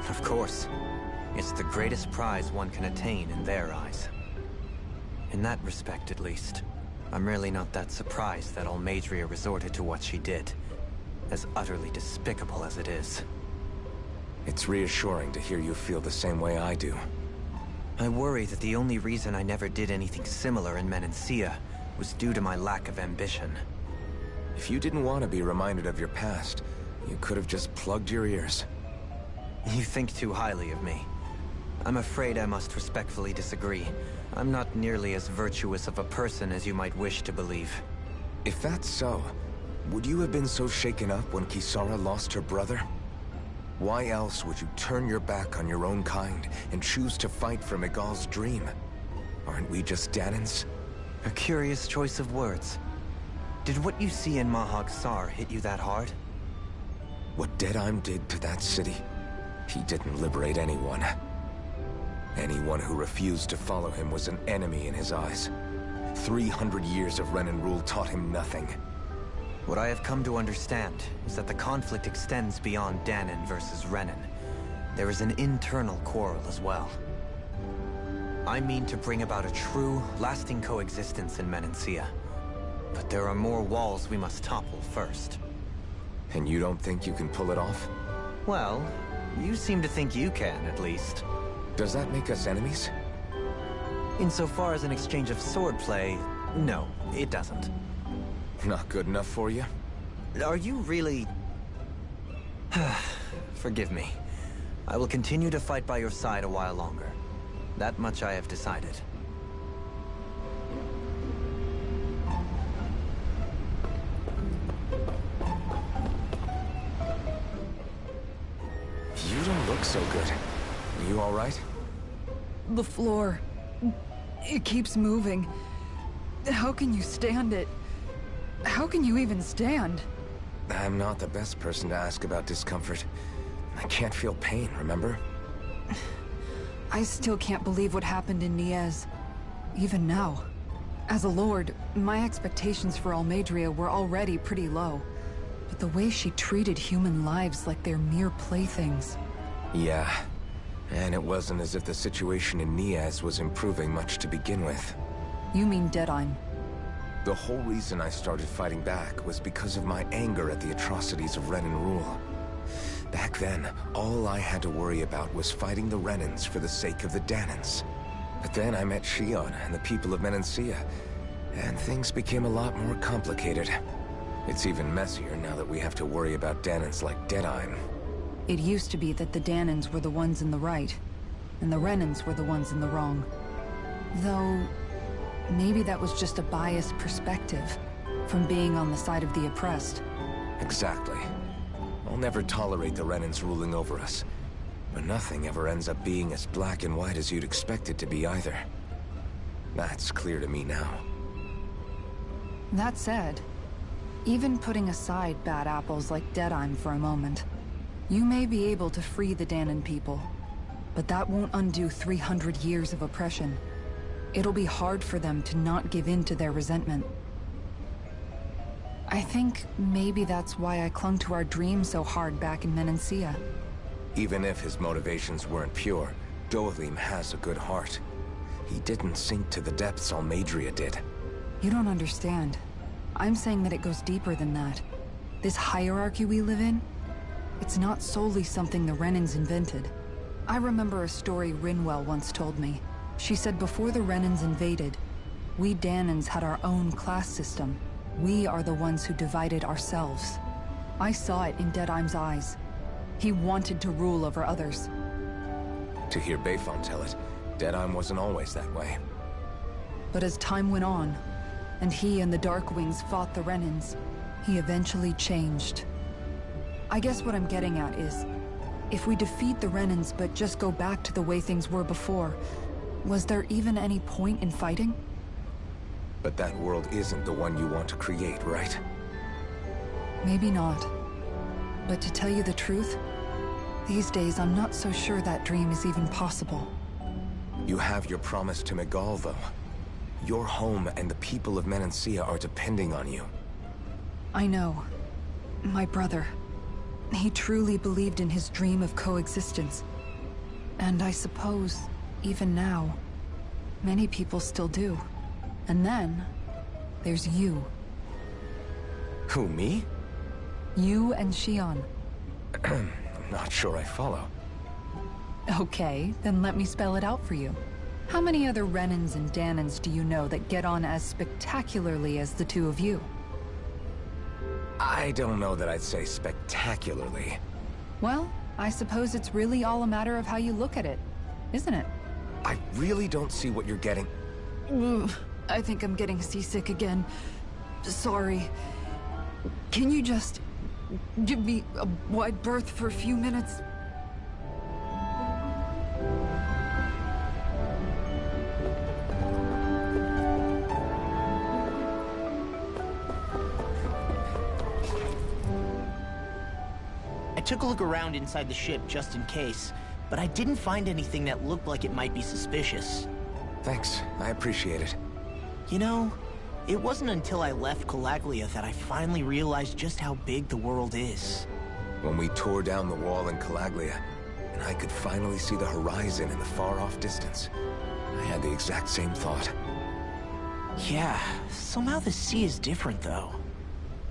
Of course. It's the greatest prize one can attain in their eyes. In that respect, at least, I'm really not that surprised that Almeidrea resorted to what she did, as utterly despicable as it is. It's reassuring to hear you feel the same way I do. I worry that the only reason I never did anything similar in Menancia was due to my lack of ambition. If you didn't want to be reminded of your past, you could have just plugged your ears. You think too highly of me. I'm afraid I must respectfully disagree. I'm not nearly as virtuous of a person as you might wish to believe. If that's so, would you have been so shaken up when Kisara lost her brother? Why else would you turn your back on your own kind and choose to fight for Miguel's dream? Aren't we just Danans? A curious choice of words. Did what you see in Mahag Sar hit you that hard? What Deadheim did to that city, he didn't liberate anyone. Anyone who refused to follow him was an enemy in his eyes. 300 years of Renan rule taught him nothing. What I have come to understand is that the conflict extends beyond Danan versus Renan. There is an internal quarrel as well. I mean to bring about a true, lasting coexistence in Menancia. But there are more walls we must topple first. And you don't think you can pull it off? Well, you seem to think you can, at least. Does that make us enemies? Insofar as an exchange of swordplay, no, it doesn't. Not good enough for you? Are you really... Forgive me. I will continue to fight by your side a while longer. That much I have decided. look so good. Are you all right? The floor. It keeps moving. How can you stand it? How can you even stand? I'm not the best person to ask about discomfort. I can't feel pain, remember? I still can't believe what happened in Niez. Even now. As a lord, my expectations for Almeidrea were already pretty low. But the way she treated human lives like they're mere playthings. Yeah. And it wasn't as if the situation in Niez was improving much to begin with. You mean Deadheim? The whole reason I started fighting back was because of my anger at the atrocities of Renan rule. Back then, all I had to worry about was fighting the Renans for the sake of the Danans. But then I met Shion and the people of Menancia, and things became a lot more complicated. It's even messier now that we have to worry about Danans like Deadheim. It used to be that the Danans were the ones in the right, and the Renans were the ones in the wrong. Though, maybe that was just a biased perspective from being on the side of the oppressed. Exactly. I'll never tolerate the Renans ruling over us. But nothing ever ends up being as black and white as you'd expect it to be either. That's clear to me now. That said, even putting aside bad apples like Deadheim for a moment, you may be able to free the Danan people, but that won't undo 300 years of oppression. It'll be hard for them to not give in to their resentment. I think maybe that's why I clung to our dream so hard back in Menancia. Even if his motivations weren't pure, Dohalim has a good heart. He didn't sink to the depths Almeidrea did. You don't understand. I'm saying that it goes deeper than that. This hierarchy we live in, it's not solely something the Renans invented. I remember a story Rinwell once told me. She said before the Renans invaded, we Danans had our own class system. We are the ones who divided ourselves. I saw it in Deadheim's eyes. He wanted to rule over others. To hear Bayfon tell it, Deadheim wasn't always that way. But as time went on, and he and the Darkwings fought the Renans, he eventually changed. I guess what I'm getting at is, if we defeat the Renans but just go back to the way things were before, was there even any point in fighting? But that world isn't the one you want to create, right? Maybe not. But to tell you the truth, these days I'm not so sure that dream is even possible. You have your promise to Megal, though. Your home and the people of Menancia are depending on you. I know. My brother. He truly believed in his dream of coexistence. And I suppose, even now, many people still do. And then, there's you. Who, me? You and Shion. I'm not sure I follow. Okay, then let me spell it out for you. How many other Renans and Danans do you know that get on as spectacularly as the two of you? I don't know that I'd say spectacularly. Well, I suppose it's really all a matter of how you look at it, isn't it? I really don't see what you're getting. I think I'm getting seasick again. Sorry. Can you just give me a wide berth for a few minutes? I took a look around inside the ship just in case, but I didn't find anything that looked like it might be suspicious. Thanks, I appreciate it. You know, it wasn't until I left Calaglia that I finally realized just how big the world is. When we tore down the wall in Calaglia, and I could finally see the horizon in the far-off distance, I had the exact same thought. Yeah, somehow the sea is different, though.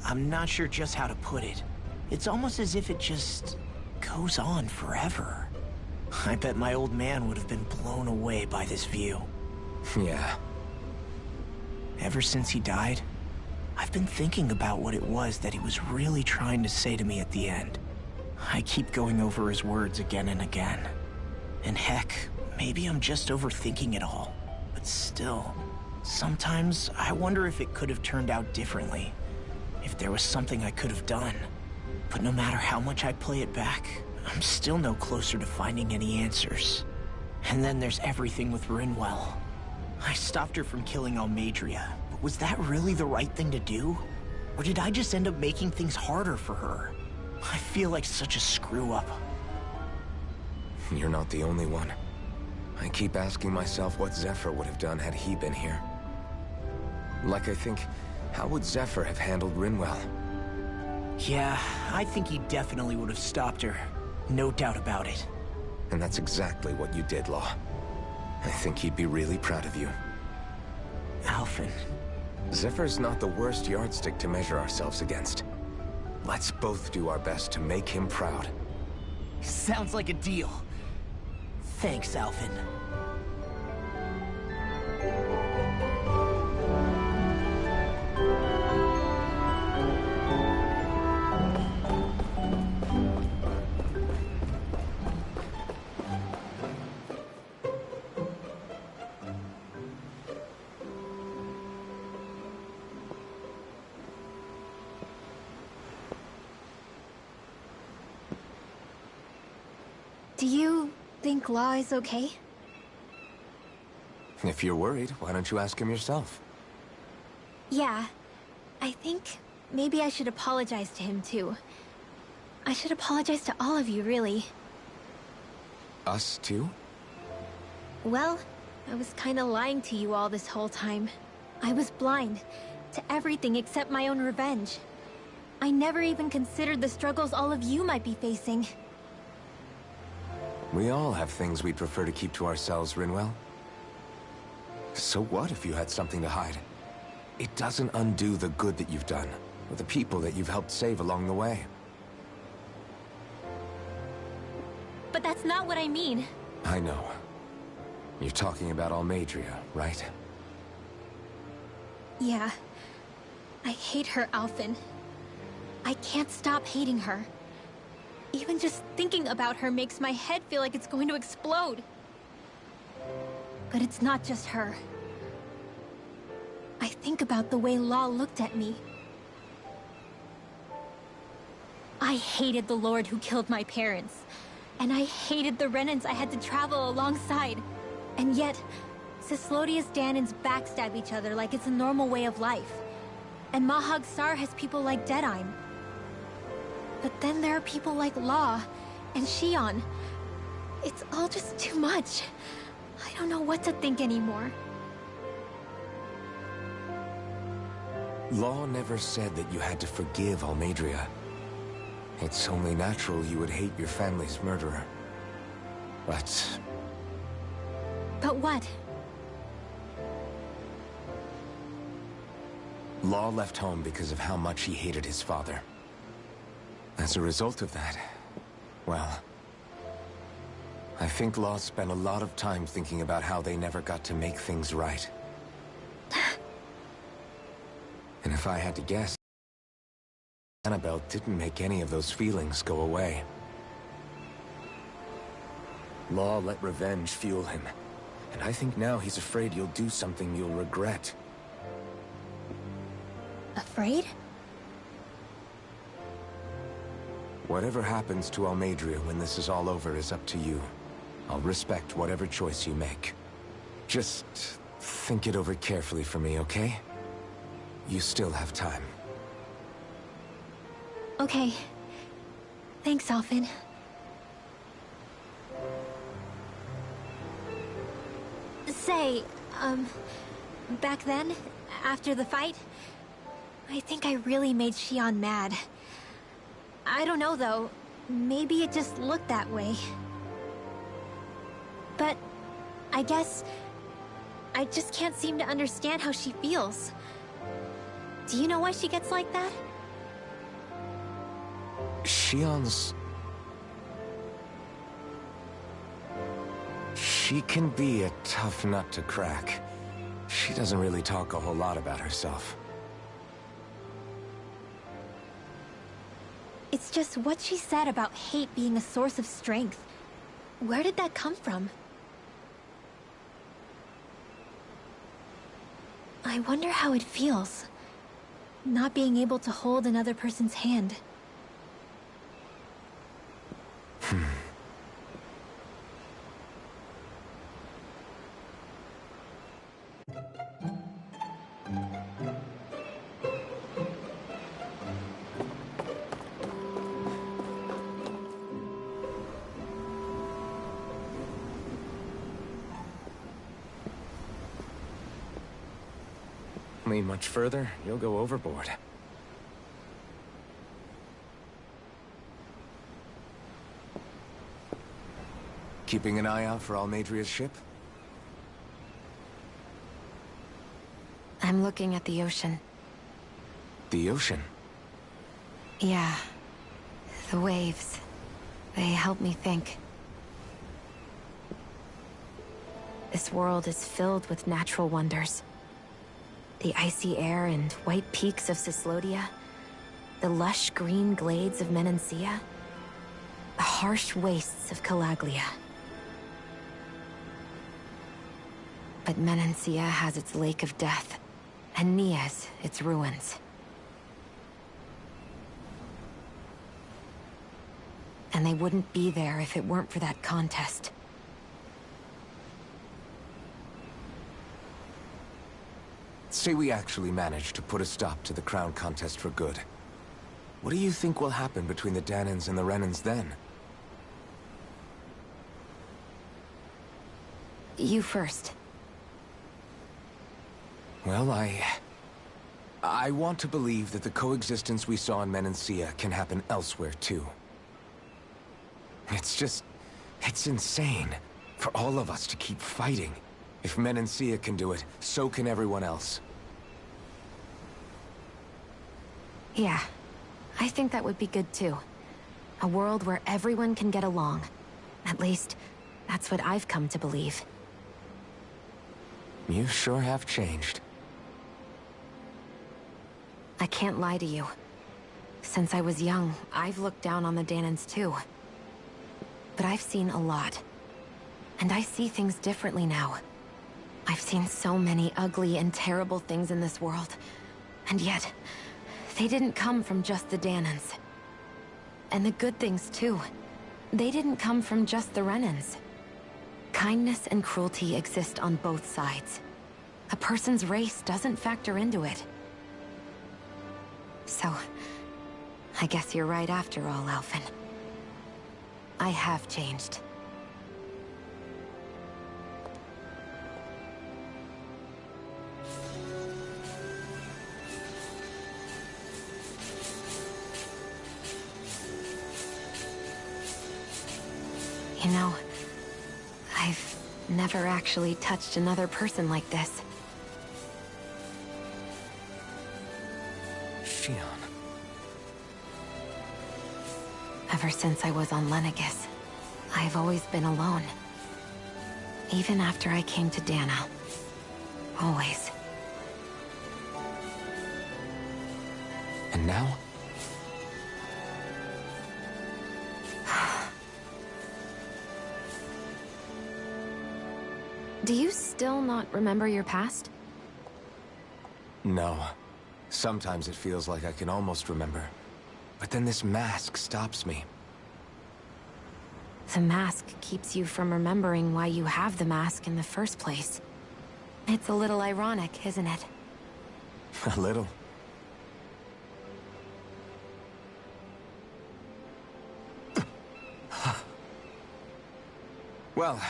I'm not sure just how to put it. It's almost as if it just goes on forever. I bet my old man would have been blown away by this view. Yeah. Ever since he died, I've been thinking about what it was that he was really trying to say to me at the end. I keep going over his words again and again. And heck, maybe I'm just overthinking it all. But still, sometimes I wonder if it could have turned out differently. If there was something I could have done. But no matter how much I play it back, I'm still no closer to finding any answers. And then there's everything with Rinwell. I stopped her from killing Almadria, but was that really the right thing to do? Or did I just end up making things harder for her? I feel like such a screw-up. You're not the only one. I keep asking myself what Zephyr would have done had he been here. Like I think, how would Zephyr have handled Rinwell? Yeah, I think he definitely would have stopped her. No doubt about it. And that's exactly what you did, Law. I think he'd be really proud of you. Alphen. Zephyr's not the worst yardstick to measure ourselves against. Let's both do our best to make him proud. Sounds like a deal. Thanks, Alphen. Do you think Law is okay? If you're worried, why don't you ask him yourself? Yeah. I think maybe I should apologize to him too. I should apologize to all of you, really. Us too? Well, I was kinda lying to you all this whole time. I was blind to everything except my own revenge. I never even considered the struggles all of you might be facing. We all have things we'd prefer to keep to ourselves, Rinwell. So what if you had something to hide? It doesn't undo the good that you've done, or the people that you've helped save along the way. But that's not what I mean. I know. You're talking about Almadria, right? Yeah. I hate her, Alphen. I can't stop hating her. Even just thinking about her makes my head feel like it's going to explode. But it's not just her. I think about the way Law looked at me. I hated the Lord who killed my parents. And I hated the Renans I had to travel alongside. And yet, Cislodius Danans backstab each other like it's a normal way of life. And Mahag Sar has people like Deadeye. But then there are people like Law and Shion. It's all just too much. I don't know what to think anymore. Law never said that you had to forgive Almadria. It's only natural you would hate your family's murderer. But what? Law left home because of how much he hated his father. As a result of that, well, I think Law spent a lot of time thinking about how they never got to make things right. And if I had to guess, Annabelle didn't make any of those feelings go away. Law let revenge fuel him, and I think now he's afraid you'll do something you'll regret. Afraid? Whatever happens to Almadria when this is all over is up to you. I'll respect whatever choice you make. Just think it over carefully for me, okay? You still have time. Okay. Thanks, Alphen. Say, back then, after the fight, I think I really made Shion mad. I don't know, though. Maybe it just looked that way. But I guess I just can't seem to understand how she feels. Do you know why she gets like that? Shion's... She can be a tough nut to crack. She doesn't really talk a whole lot about herself. It's just what she said about hate being a source of strength. Where did that come from? I wonder how it feels, not being able to hold another person's hand. lean much further, you'll go overboard. Keeping an eye out for Almadria's ship? I'm looking at the ocean. The ocean? Yeah. The waves. They help me think. This world is filled with natural wonders. The icy air and white peaks of Cyslodia. The lush green glades of Menancia. The harsh wastes of Calaglia. But Menancia has its Lake of Death, and Nias its ruins. And they wouldn't be there if it weren't for that contest. Say we actually manage to put a stop to the crown contest for good. What do you think will happen between the Danans and the Renans then? You first. Well, I want to believe that the coexistence we saw in Menancia can happen elsewhere, too. It's insane for all of us to keep fighting. If Menancia can do it, so can everyone else. Yeah, I think that would be good too. A world where everyone can get along. At least, that's what I've come to believe. You sure have changed. I can't lie to you. Since I was young, I've looked down on the Danans too. But I've seen a lot. And I see things differently now. I've seen so many ugly and terrible things in this world. And yet, they didn't come from just the Danans. And the good things too. They didn't come from just the Renans. Kindness and cruelty exist on both sides. A person's race doesn't factor into it. So, I guess you're right after all, Alphen. I have changed. You know, I've never actually touched another person like this. Shion. Ever since I was on Lenegis, I've always been alone. Even after I came to Dana. Always. And now? Do you still not remember your past? No. Sometimes it feels like I can almost remember. But then this mask stops me. The mask keeps you from remembering why you have the mask in the first place. It's a little ironic, isn't it? A little. Well,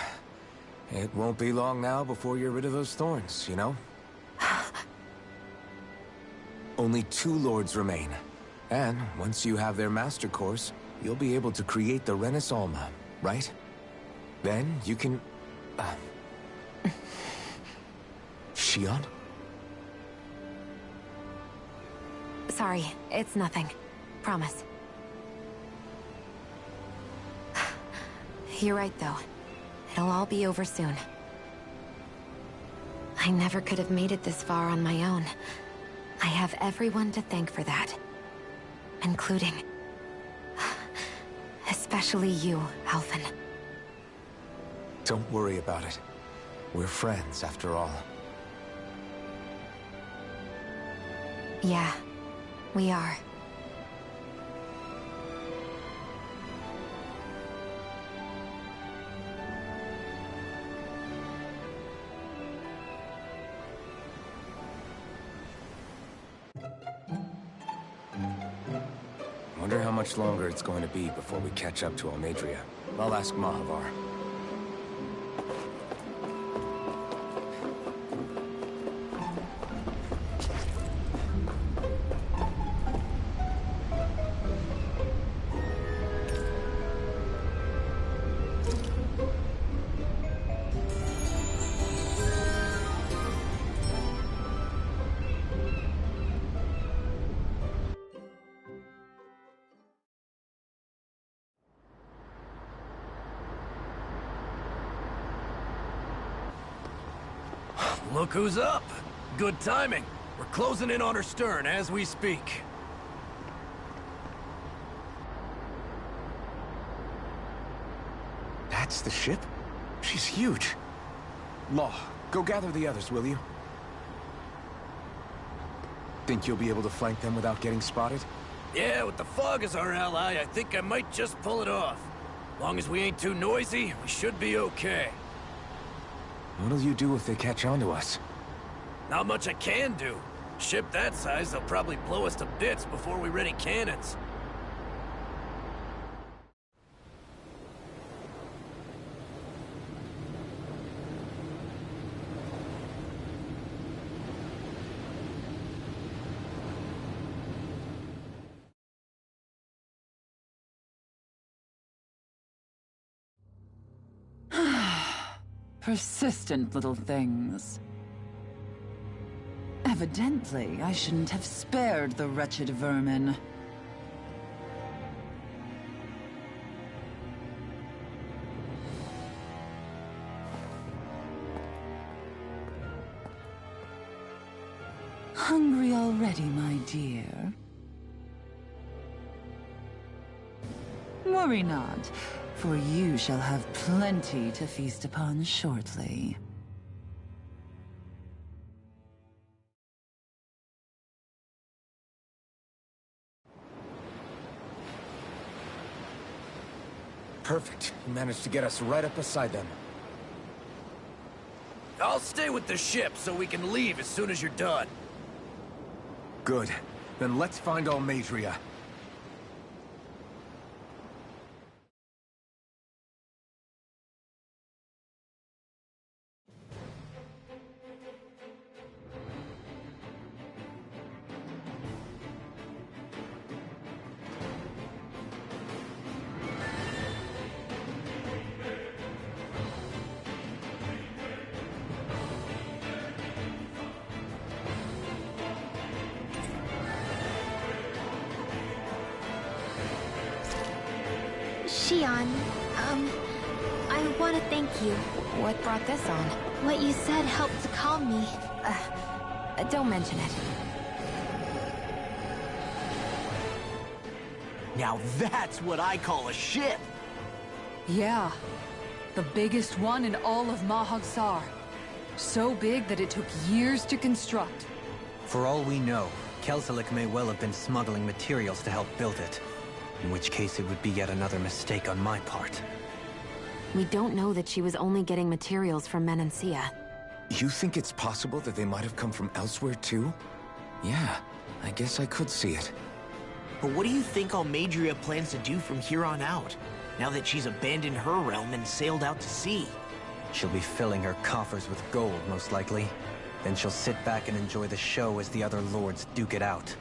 it won't be long now before you're rid of those thorns, you know? Only 2 lords remain. And once you have their master course, you'll be able to create the Renis Alma, right? Then you can... Shion? Sorry, it's nothing. Promise. You're right, though. It'll all be over soon. I never could have made it this far on my own. I have everyone to thank for that. Including... especially you, Alphen. Don't worry about it. We're friends, after all. Yeah, we are. Wonder how much longer it's going to be before we catch up to Almadria. I'll ask Mahavar. Look who's up. Good timing. We're closing in on her stern as we speak. That's the ship? She's huge. Law, go gather the others, will you? Think you'll be able to flank them without getting spotted? Yeah, with the fog as our ally, I think I might just pull it off. Long as we ain't too noisy, we should be okay. What'll you do if they catch on to us? Not much I can do. Ship that size, they'll probably blow us to bits before we ready cannons. Persistent little things. Evidently, I shouldn't have spared the wretched vermin. Hungry already, my dear? Worry not, for you shall have plenty to feast upon shortly. Perfect. You managed to get us right up beside them. I'll stay with the ship so we can leave as soon as you're done. Good. Then let's find Almadria. Xian, I want to thank you. What brought this on? What you said helped to calm me. Don't mention it. Now that's what I call a ship! Yeah. The biggest one in all of Mahagsar. So big that it took years to construct. For all we know, Kelzelik may well have been smuggling materials to help build it. In which case it would be yet another mistake on my part. We don't know that she was only getting materials from Menancia. You think it's possible that they might have come from elsewhere too? Yeah, I guess I could see it. But what do you think Almadria plans to do from here on out, now that she's abandoned her realm and sailed out to sea? She'll be filling her coffers with gold, most likely. Then she'll sit back and enjoy the show as the other lords duke it out.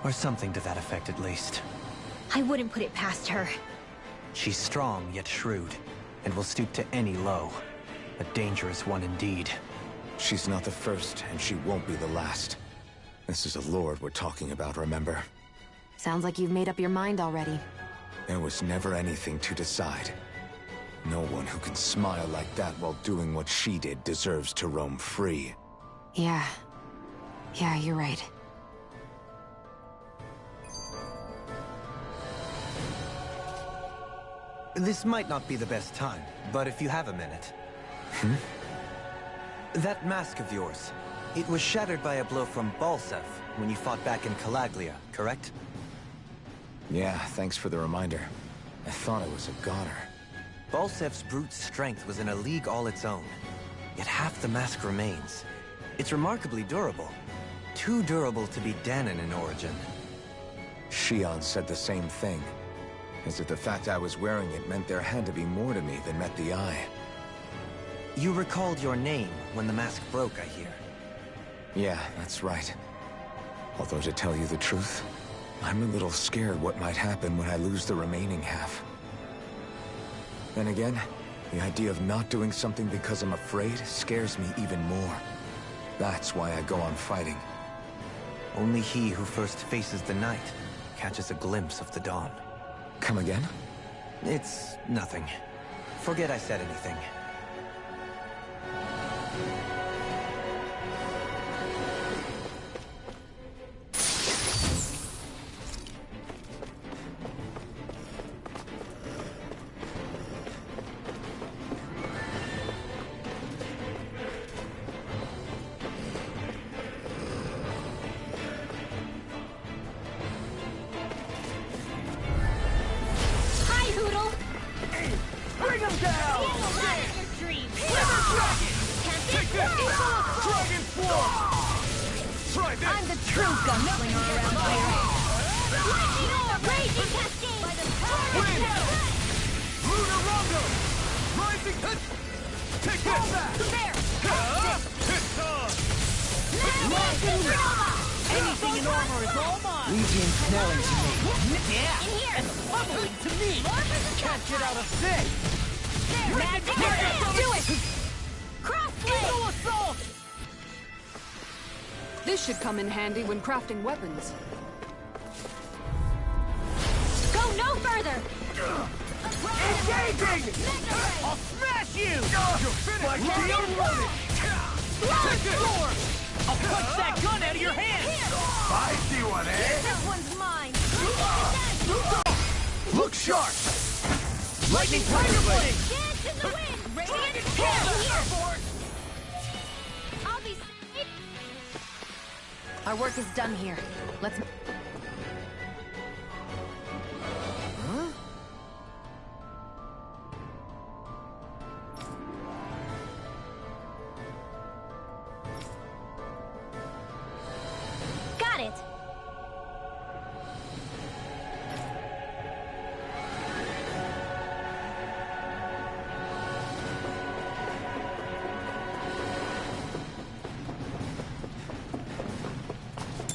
Or something to that effect, at least. I wouldn't put it past her. She's strong, yet shrewd, and will stoop to any low. A dangerous one indeed. She's not the first, and she won't be the last. This is a lord we're talking about, remember? Sounds like you've made up your mind already. There was never anything to decide. No one who can smile like that while doing what she did deserves to roam free. Yeah, you're right. This might not be the best time, but if you have a minute. That mask of yours, it was shattered by a blow from Balsev when you fought back in Calaglia, correct? Yeah, thanks for the reminder. I thought it was a goner. Balsev's brute strength was in a league all its own, yet half the mask remains. It's remarkably durable. Too durable to be Danon in origin. Xian said the same thing. As if the fact I was wearing it meant there had to be more to me than met the eye. You recalled your name when the mask broke, I hear. Yeah, that's right. Although to tell you the truth, I'm a little scared what might happen when I lose the remaining half. Then again, the idea of not doing something because I'm afraid scares me even more. That's why I go on fighting. Only he who first faces the night catches a glimpse of the dawn. Come again? It's nothing. Forget I said anything. him down! Dragon Force! Try this! I'm the true gunslinger around here. Raging Cascade! Wind! Lunar Rondo! Rising Hit! Take this! There! It's on! Anything in armor is all mine! Legion's snelling to me. Yeah! In here! And bubbling to me! Can't get out of sight! Magic! Do it! Crossblade! Eagle assault! This should come in handy when crafting weapons. Go no further! Engaging! I'll smash you! You're finished! My shield loaded! Take it! I'll punch that gun out of your hand! I see one, eh? This one's mine! Look sharp! Lightning Tiger Blade! Dance in the wind! Radiant Tail! Here! I'll be safe! Our work is done here. Let's... Got it!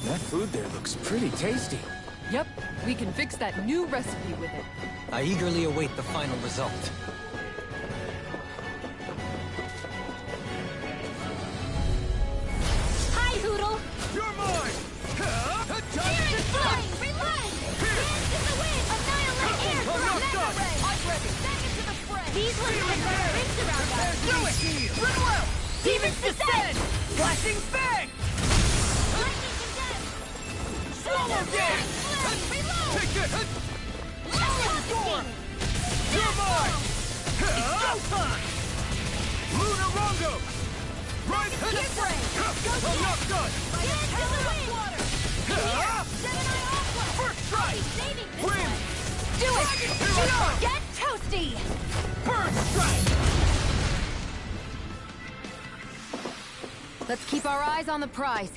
That food there looks pretty tasty. Yep, we can fix that new recipe with it. I eagerly await the final result. Hi, Hoodle! You're mine! Spirit Flame! Reload! Dance in the wind! Annihilate air! I'm not done! I'm ready! Back into the fray! These ones can burn rings around us! Do it! Ridwell! Demons descend! Flashing fang! Lightning condemned! Swallow dance! Reload! Take it! Storm! You're mine! It's showtime! Lunar Rondo! Right hit! Spray! I'm not done! Dance in the wind! Here! Gemini Aqua! First strike! Saving this Wind! one! Do it! Dragon! Get toasty! Bird strike! Let's keep our eyes on the prize.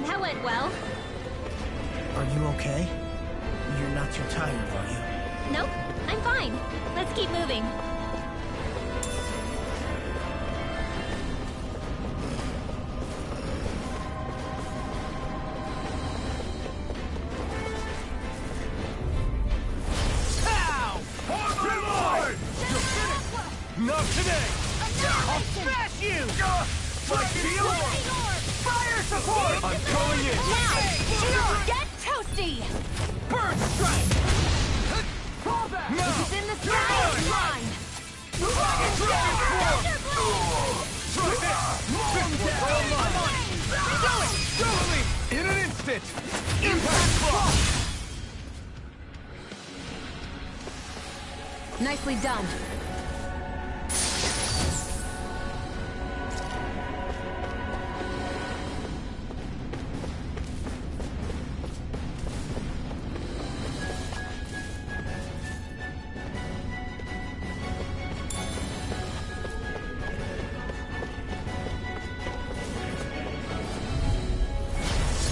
That went well. Are you okay? You're not too tired, are you? Nope, I'm fine. Let's keep moving. Pow! Reload! You're finished! Not today! I'll smash you! Like the orb! Fire support! I'm going in! Now! Get toasty! Bird strike! Fall back! No! It's in the sky is mine! Dragon Force! Try this! This one's all mine! Do it! Totally! In an instant! Impact block! Nicely done.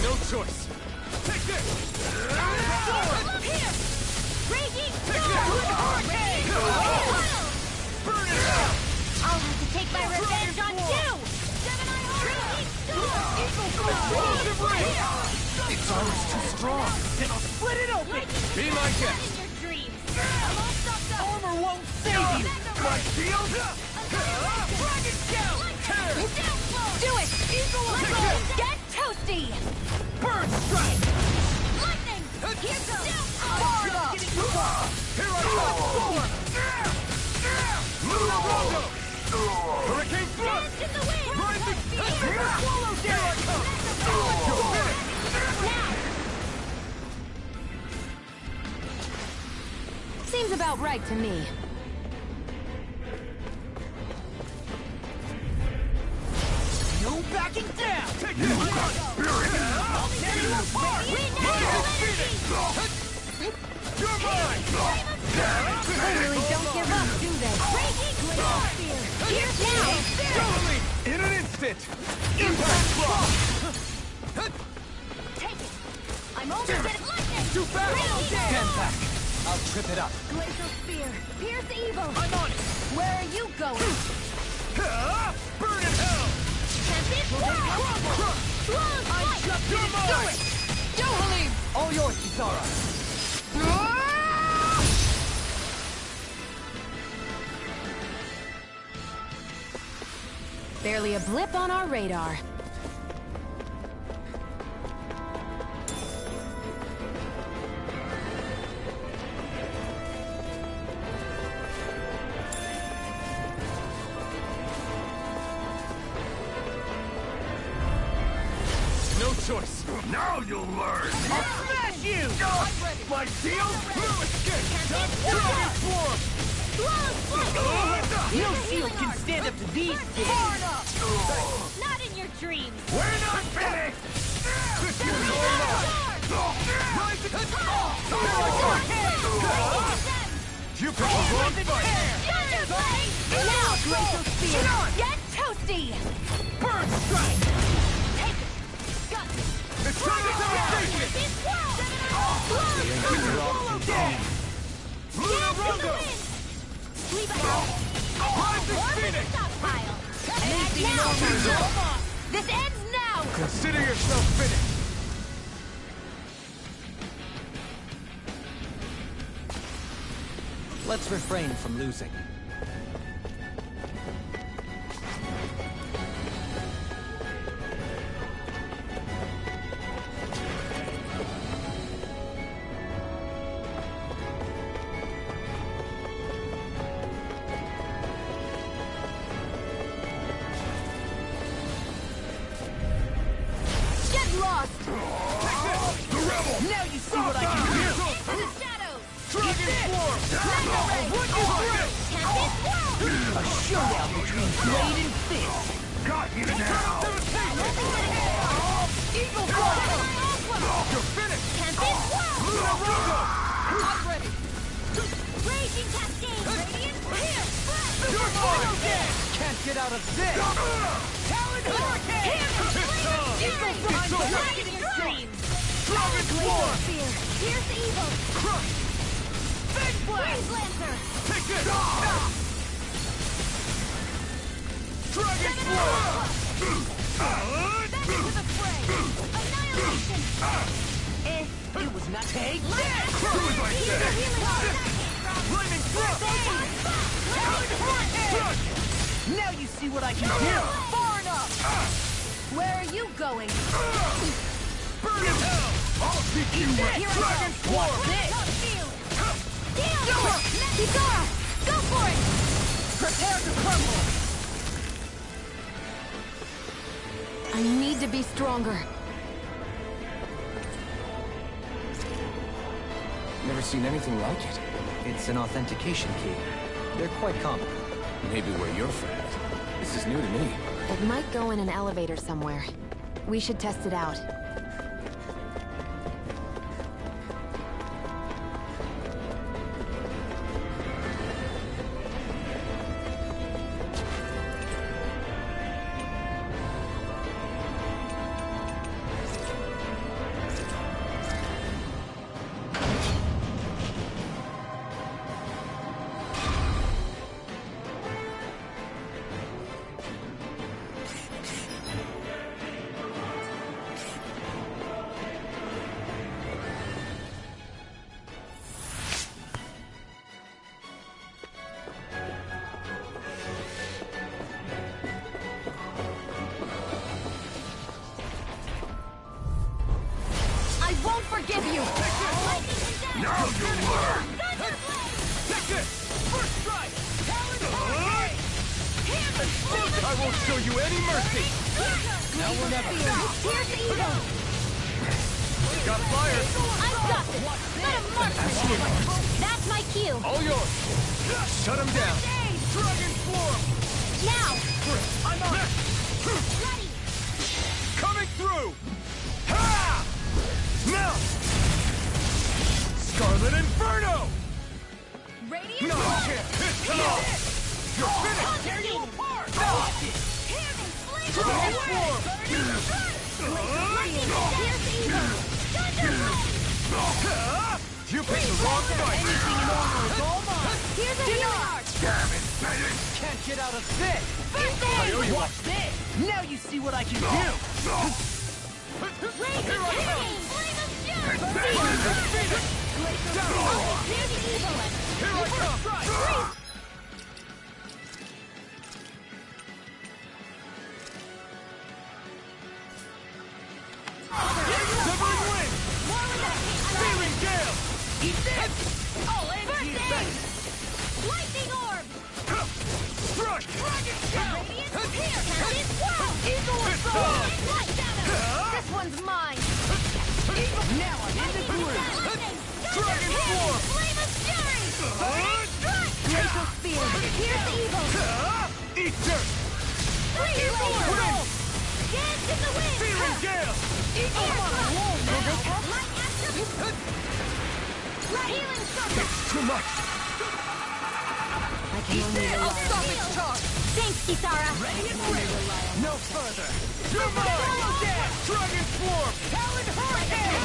No choice! Take this! Look here! Raging Storm! Burn it out! I'll have to take my revenge on you! Its armor's too strong. Then I'll split it open! Be my guest! In your dreams! Armor won't save you! My shield? Dragon Shell! Do it! Get toasty! Burn strike! Lightning! Here goes! Far enough! Here I come! Lunarongo! Hurricane thrust! Dance in the wind! Rising! Here Swallow down! Here I come! You're finished! Seems about right to me. No backing down! Take this! Spirit! Tear you apart! You're mine! They really don't give up, do they? Here's now! Totally! In an instant! Impact block! Take it! I'm almost at lightning! Too fast! Stand back! I'll trip it up. Glacial spear! Pierce evil! I'm on it! Where are you going? Burn in hell! I'm just your mind! Do it! All yours, Kisara! Barely a blip on our radar. No choice. Now you'll learn. I'll smash you! My shield? No escape! Dragon Swarm! No shield can stand up to these things! Not in your dreams! We're not finished! This is your life! Rise to You picked the wrong fight! Now, Glacial Spear! Get toasty! Burn strike! Take it! Got it! It's time to devastation! Lunarongo! Leave it out! Rise to Phoenix! Stockpile! Now! This ends now! Consider yourself finished! Let's refrain from losing. Get lost! The rebel! Now you see what I can do! Into the shadows! Dragon Swarm! What you bring? Can this world? A showdown between blade and fist. Got you now! Eagle Flight! You're finished! Can this world? Lunarongo! I'm ready! Raging Cascade! Radiant! Here! You're fine! Can't get out of this! Talon Hurricane! Eagle Flight! Dragon Dreams! Dragon Swarm! Spear! Pierce evil! Crush! Big Blaze Lancer! Take this! Dragon Swarm! Back into the fray! Annihilation! It was not take. Do as I say! Flaming Thrust! Talon Hurricane! Crush! Now you see what I can do. Far enough! Where are you going? Burn in hell! I'll teach you what Dragon Swarm! Do it! Kisara! Go for it! Prepare to crumble. I need to be stronger. Never seen anything like it. It's an authentication key. They're quite common. Maybe where you're from. This is new to me. It might go in an elevator somewhere. We should test it out. won't forgive you! Now you learn! Take this! First strike! I won't show you any mercy! Now or never. Here's the evil! Got fire! I've got this! Let him mark me! That's my cue! All yours! Shut him down! Dragon Swarm! Now! I'm on it! Ready! Coming through! Ha! Now! Scarlet Inferno! Radiant No! Come on! You're finished! Tear you apart! Dragon Swarm! Here's the evil! You picked the wrong fight! Here's a healing arch! Damn it, Bennett! Can't get out of this! First aid! Watch this! Now you see what I can do! Blaze Here I of come! pain! Flame of fury! Down! Here's the evil! Here I come! Severing Wind! Searing Gale! Eat this! I'll end First you! aid! Lightning orb! Strike! Dragon shell! Radiant here! Radiant swirl! Eagle Assault! Light shadow! This one's mine! Now I'm in the groove! Lightning! Dragon Swarm! Flame of fury! Strike! Glacial spear! Here's the evil! Eat dirt! Three Wind! Dance in the wind! Searing Gale! Eagle Light after... Healing circle! It's too much! I can only rely I'll on stop its charge! Thanks, Kisara! Ready and ready! No further! You're mine! Dragon Swarm! Talon Hurricane!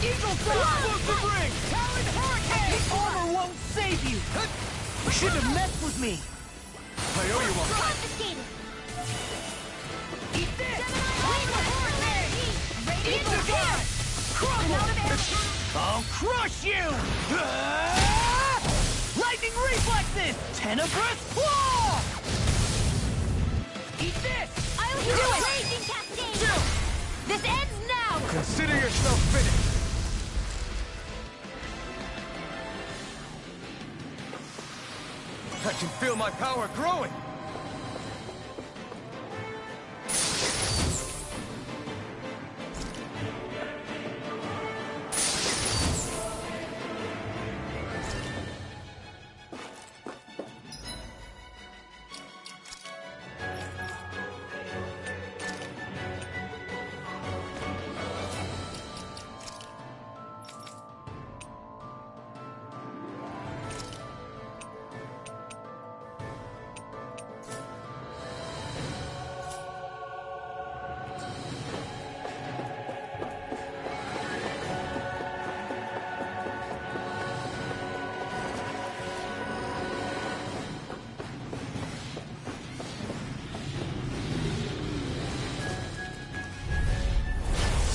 Eagle Fly! Explosive Ring! Talon Hurricane! The armor won't save you! You shouldn't have messed with me! I owe you one. Confiscated! Eat this! Eagle here! I'll crush you! Lightning reflexes! Tenebrous claw! Eat this! I'll do it! Raging cascade! This ends now! Consider yourself finished. I can feel my power growing.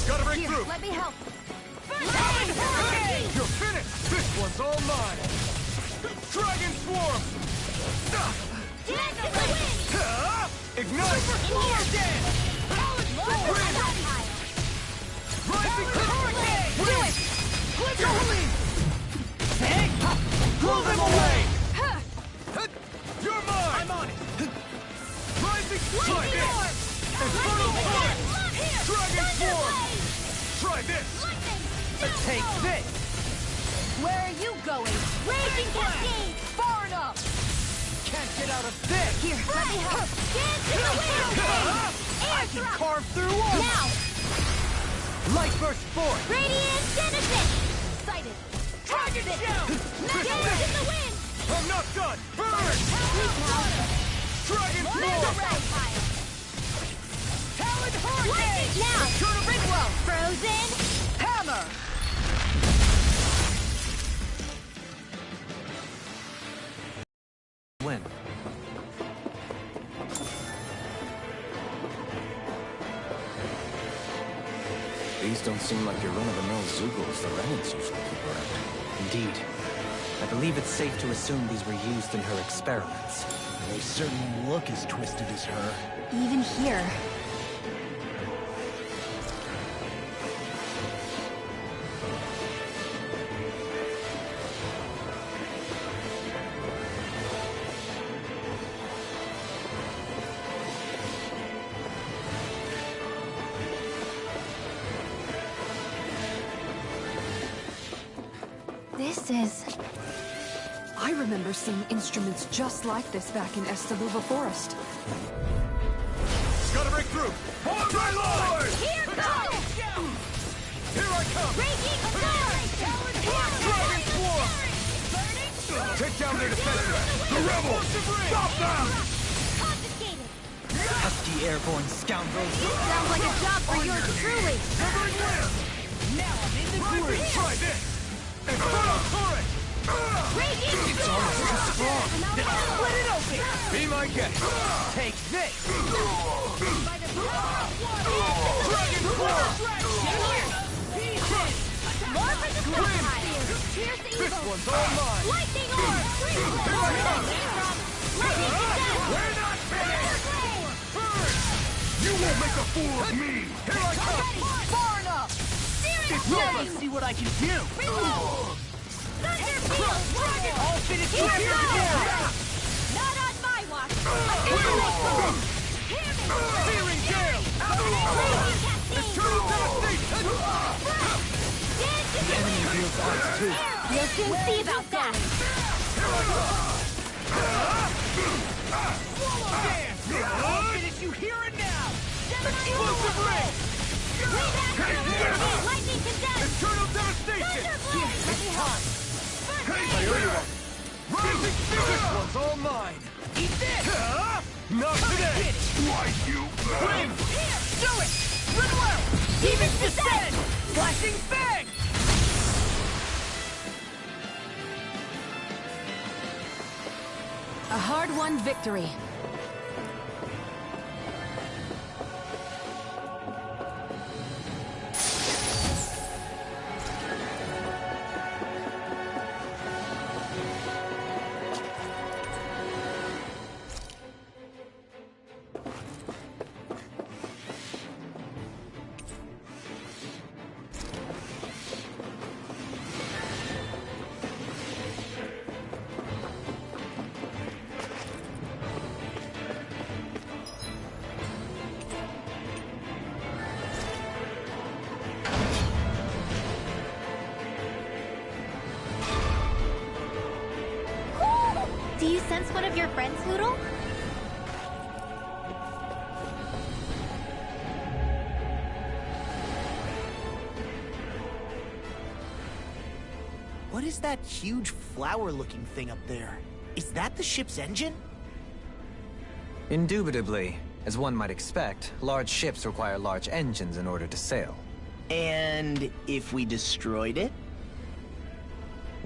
Gotta break Here, through. let me help! You're finished. This one's all mine. Dragon Swarm. Dance in the wind! Ignite. Power dance! Rising Hurricane! Do it. Quickly! Hey! Blow them away! You're mine. I'm on it! Rising. Try this. Infernal Torrent. Dragon Swarm. Try this. Take this! Where are you going? Raging cascade! Far enough! Can't get out of this! Here, let me help! Dance in the wind! I Air can drop! carve through walls! Now! Light burst forth! Radiant Genesis! Sighted! Dragon shell! Dance in the wind! I'm not done. Burn. Dragon Swarm. Talon Hurricane! Now! Turn a Ringwell! Frozen! Hammer! When? These don't seem like your run-of-the-mill Zoogles the Renans usually keep around. Indeed. I believe it's safe to assume these were used in her experiments. They certainly look as twisted as her. Even here. This is... I remember seeing instruments just like this back in Estaluva Forest. Gotta break through! Hold my lord! Here goes! Here I come! Breaking sword! Dragon Swarm! Take down their defender! The rebels! Stop them! Confiscated! Husky airborne scoundrels! Sounds like a job for yours truly! Severing limb! Now I'm in the groove! Try this! Inferno turret! Breaking It's almost too strong! Split it open! Be my guest! Take this! By the power of water! Dragon Claw! More for the Sapphire! Here's the This evil! one's all mine! Lightning orb! Here I come! Lightning condemned! We're not finished! You won't make a fool of me! Here I come! Far enough! It's Let over! me See what I can do! Thunderfield! Dragon! I'll finish Here you goes! down! Not on my watch! Annihilate! Hear me! Searing gale! Raging cascade! Eternal devastation! Stand to the Enemy wields arts too. We'll soon see about that! I'll finish you here and now! Explosive ring! Way back to the enemy! Lightning condemned! Eternal devastation! Thunderblade! I owe you one! Rising Phoenix! This one's all mine! Eat this! Not today! Why you... Win! Here! Do it! Goodwill! Demons descend! Flashing fang! A hard-won victory. Do you sense one of your friends, Hoodle? What is that huge flower-looking thing up there? Is that the ship's engine? Indubitably. As one might expect, large ships require large engines in order to sail. And if we destroyed it?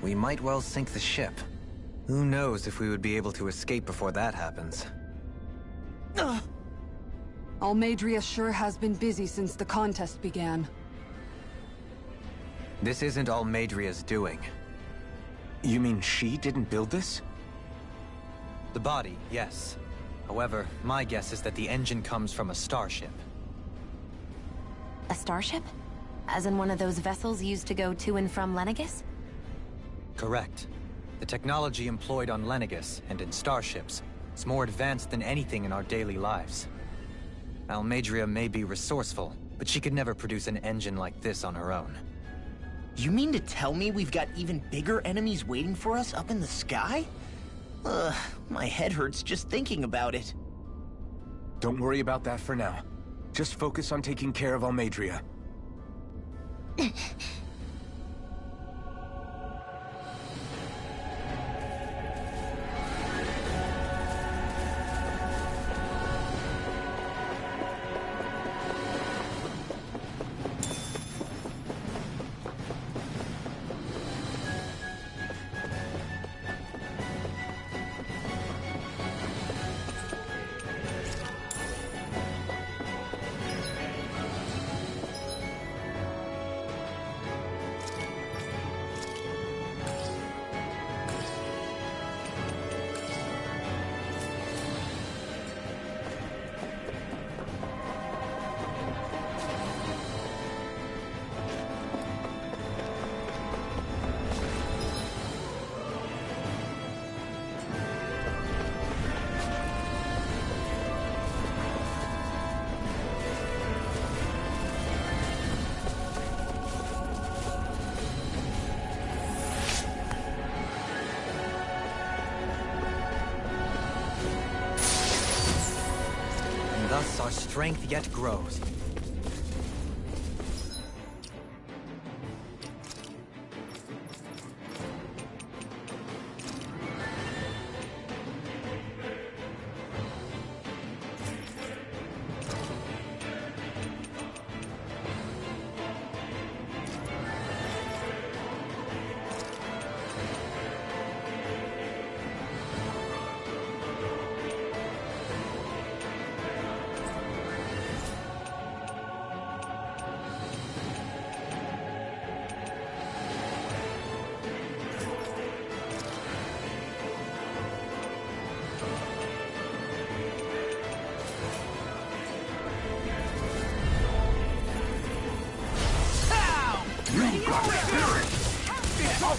We might well sink the ship. Who knows if we would be able to escape before that happens. Almadria sure has been busy since the contest began. This isn't Almadria's doing. You mean she didn't build this? The body, yes. However, my guess is that the engine comes from a starship. A starship? As in one of those vessels used to go to and from Lenegis? Correct. The technology employed on Lenegis and in starships is more advanced than anything in our daily lives. Almadria may be resourceful, but she could never produce an engine like this on her own. You mean to tell me we've got even bigger enemies waiting for us up in the sky? My head hurts just thinking about it. Don't worry about that for now. Just focus on taking care of Almadria. our strength yet grows.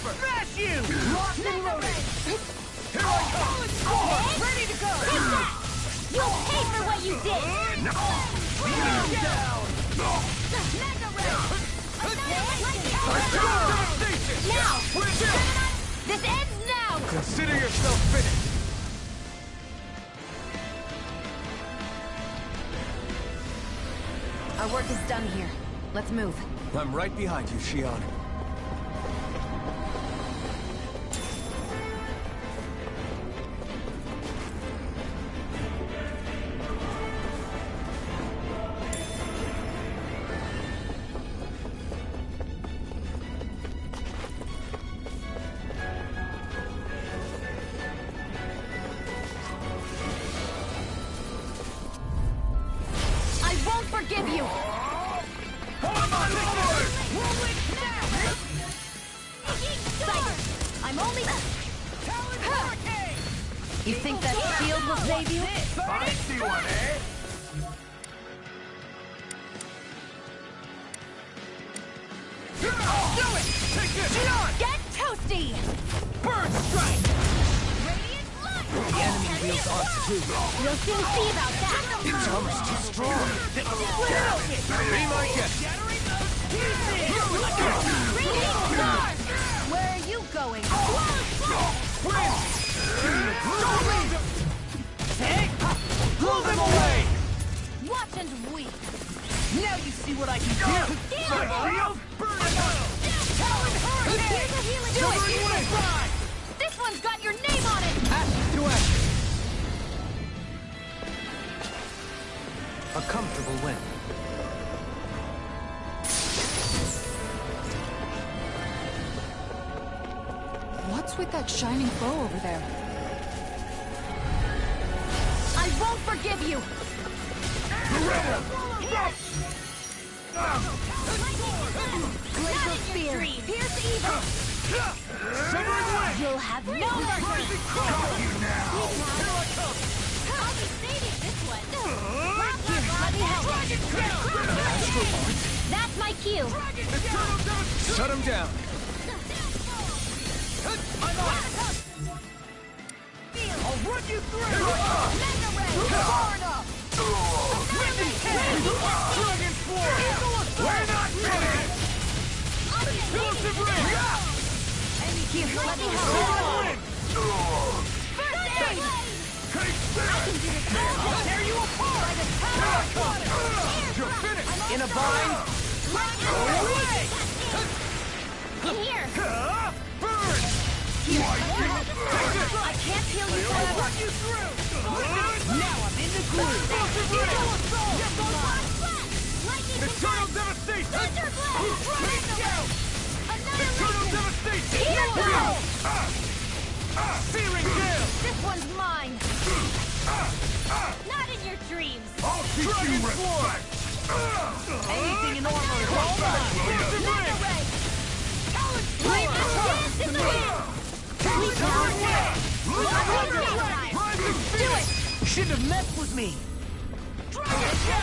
Smash you! Locked and loaded! Here I come! Score! Ready to go! Take that! You'll pay for what you did! Down! Mega Ray! Now! This ends now! Consider yourself finished! Our work is done here. Let's move. I'm right behind you, Shion. I won't forgive you! I'm only... You think that shield will save you? Fancy one, eh? Do it! Take this! Shion! Get toasty! Bird strike! Radiant light! The enemy wields arcs too. We'll soon see about that! Its armor's too strong. Be my guest. Radiant star! Where are you going? Blow them away! Watch and weep! Now you see what I can do! Here's a healing potion! This one's got your name on it! Ash to ash! A comfortable win. What's with that shining bow over there? I won't forgive you! Glacial spear! Pierce evil! You'll have no mercy! I'll be saving this one! Let me help! That's my cue! Shut him down. I'll run you through! Mega Ray! Far enough! Dragon Force! We're not finished! Explosive ring! Here, let me help! First aid! Tear you apart! You're finished! In a bind? Away! Here! Burn! I can't heal you forever! Run you through! Now I'm in the groove! Eternal devastation! Eternal devastation! Here goes! Searing gale! This one's mine! Not in your dreams! I'll teach you respect! Anything in armor is all mine! Mega Ray! Blame this dance in the wind! Do it! Shouldn't have messed with me!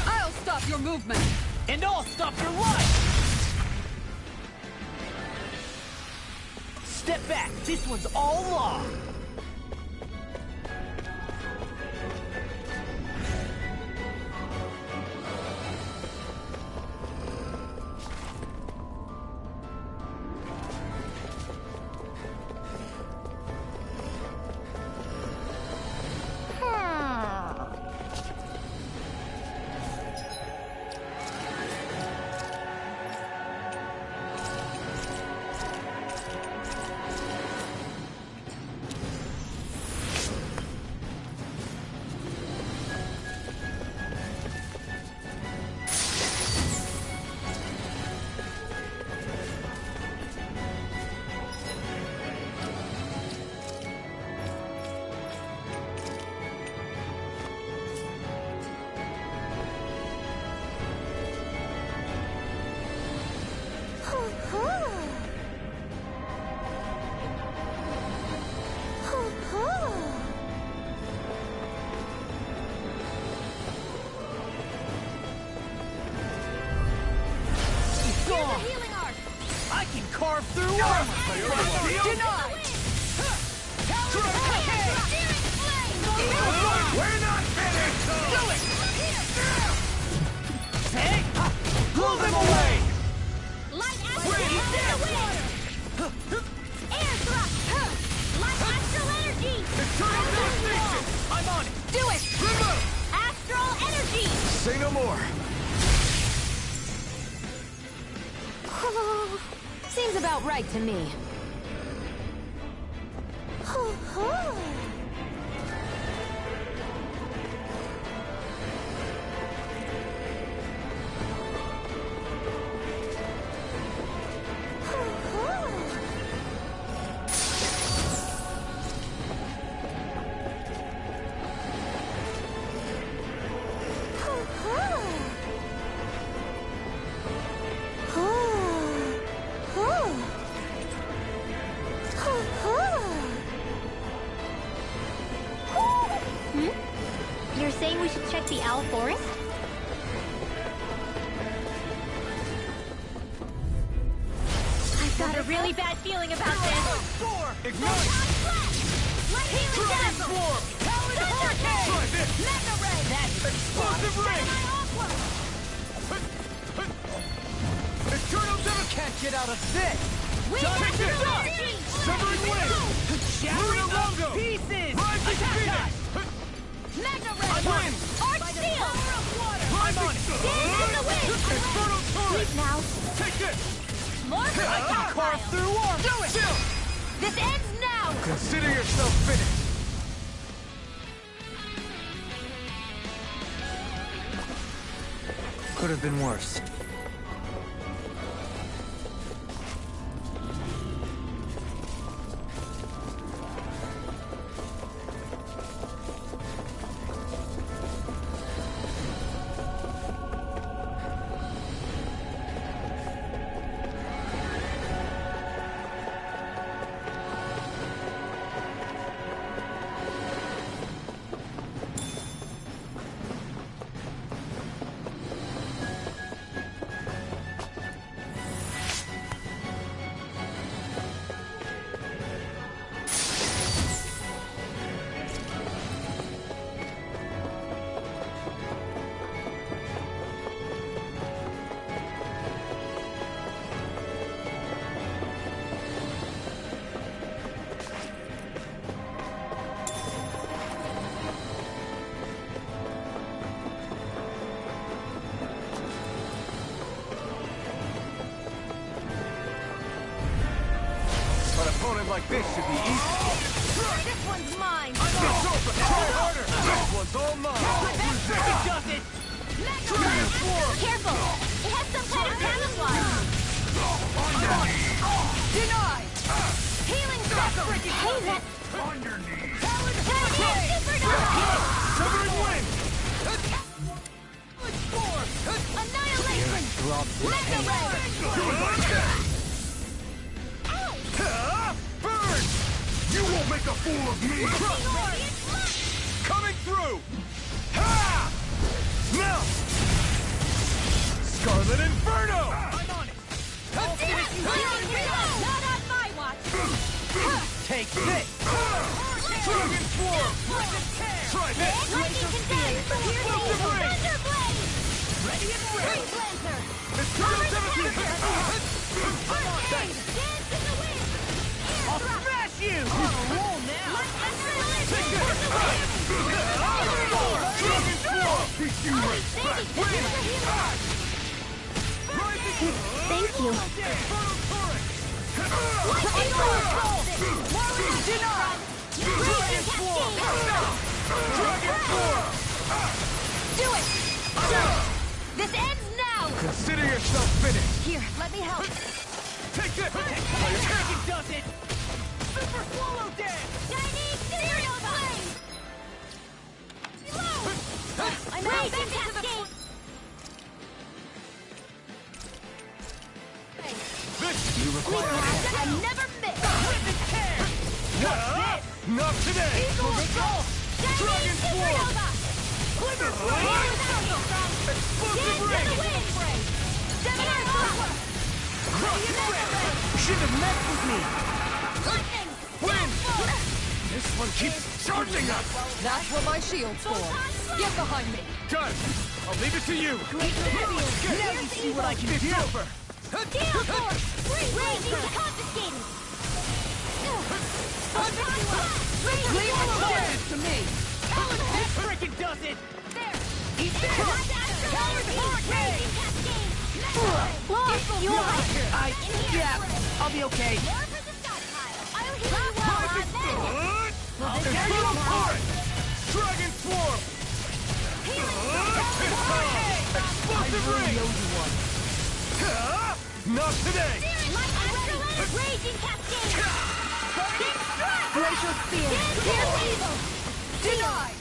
I'll stop your movement! And I'll stop your life! Step back, this one's all law! carve through armor! Denied! We're not finished! Do it! Hey! Blow them away! Light astral air thrust! Light astral energy! Eternal devastation! I'm on it! Do it! Remove! Astral energy! Say no more! Seems about right to me. You're saying we should check the Owl Forest? I've got a really bad feeling about this. Ignite! Light healing dazzle! Thunder Hurricane! Try this! Mega Ray! That's Explosive ring! Eternal devastation! Can't get out of this! Take this! Severing wing! Shattering longo! Pieces! Rising phoenix! Mega Ray! Win! Arch Seal! I'm on it! Stand in the wind! Infernal torrent! Sleep now. Take this! More projectile! Carve through armor! Do it! This ends now! Consider yourself finished! Could have been worse. Like this should be easy. This one's mine! Try harder! This one's all mine! Mega Ray! Careful! It has some kind of camouflage! Denied! Healing Zephyr! Hey, that... Underneath! Supernova! Severing wing! Annihilation! Mega Ray! Burn! You won't make a fool of me! Coming through! Ha! Now! Scarlet Inferno! I'm on it! Not on my watch! Take this! Dragon Swarm! Try this! Lightning Condemned! Explosive ring! Thunder Blade! Ready and ready! Ring Lancer! Eternal devastation! Dance in the wind! I'll smash you! On a roll now! Take it! Dragon Swarm! Beat you right back! Win! Thank you. Infernal Torrent! Denied! Dragon Swarm! Dragon Swarm! Do it! This ends now! Consider yourself finished! Here, let me help. Take this! Taking does it! Super Swallow Dance! Chinese Serial Flame! I'm out into the game! You require I never miss! Not today! Dragon Swarm! Explosive ring! Shouldn't have messed with me! Win! This one keeps charging us! That's what my shield's for. Get behind me. Done! I'll leave it to you! Now you see what I can do! Over! Gale Force! Raging confiscated! Leave the charges to me. That frickin' does it! There! He's there! Lost! You alright? Yeah, I'll be okay. I'll heal you well, I'll tear you apart! Dragon Swarm! Explosive ring! Not today! Raging Cascade! Glacial Spear. Pierce Evil! Denied.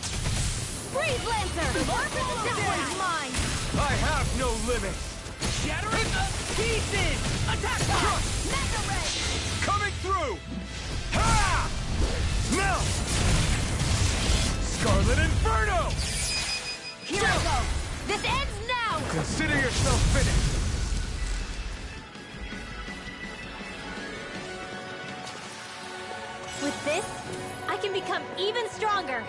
Freeze Lancer! This one's mine! I have no limits! Shattering the pieces! Attack! Mega Ray! Coming through! Ha! Melt! Scarlet Inferno! Here I go! This ends now! Consider yourself finished! With this, I can become even stronger!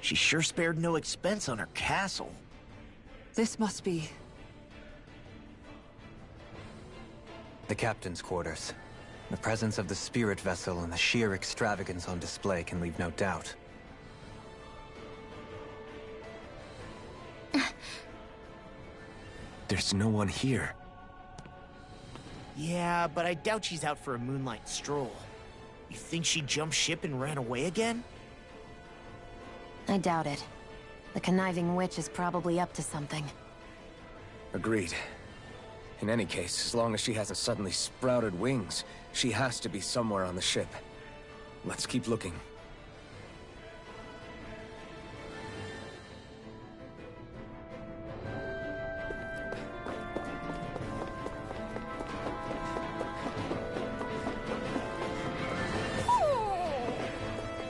She sure spared no expense on her castle. This must be... The captain's quarters. The presence of the spirit vessel and the sheer extravagance on display can leave no doubt. There's no one here. Yeah, but I doubt she's out for a moonlight stroll. You think she jumped ship and ran away again? I doubt it. The conniving witch is probably up to something. Agreed. In any case, as long as she hasn't suddenly sprouted wings, she has to be somewhere on the ship. Let's keep looking.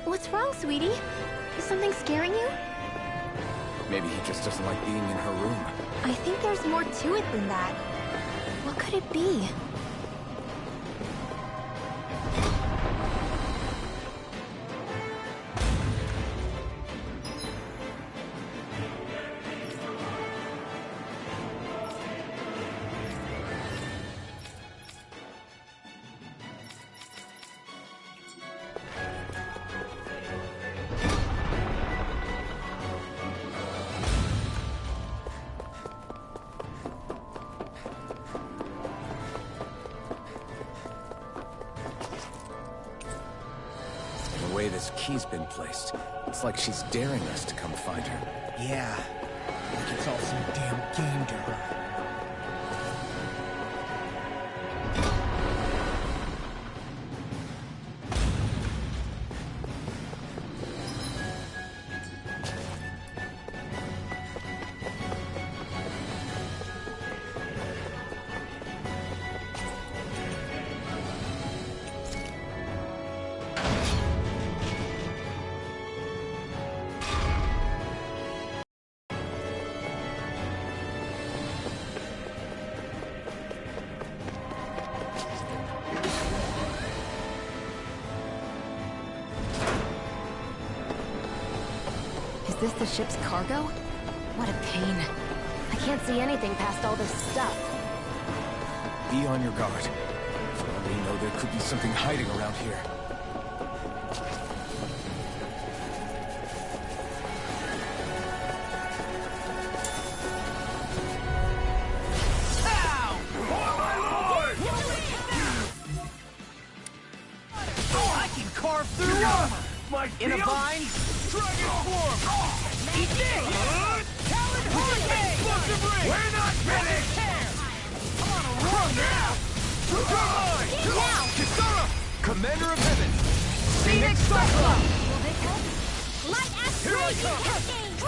What's wrong, sweetie? Is something scaring you? Maybe he just doesn't like being in her room. I think there's more to it than that. What could it be? The way this key's been placed, it's like she's daring us to come find her. Yeah, like it's all some damn game to her. Is this the ship's cargo? What a pain. I can't see anything past all this stuff. Be on your guard. For all we know, there could be something hiding around here. I can carve through armor! In a bind? Dragon Swarm! Eat this! Talon Hurricane! Explosive ring! We're not finished! I'm on a run now! Now! Kisara! Commander of Heaven! Phoenix Cyclone! Will this help? Light Ash Here I Raging come!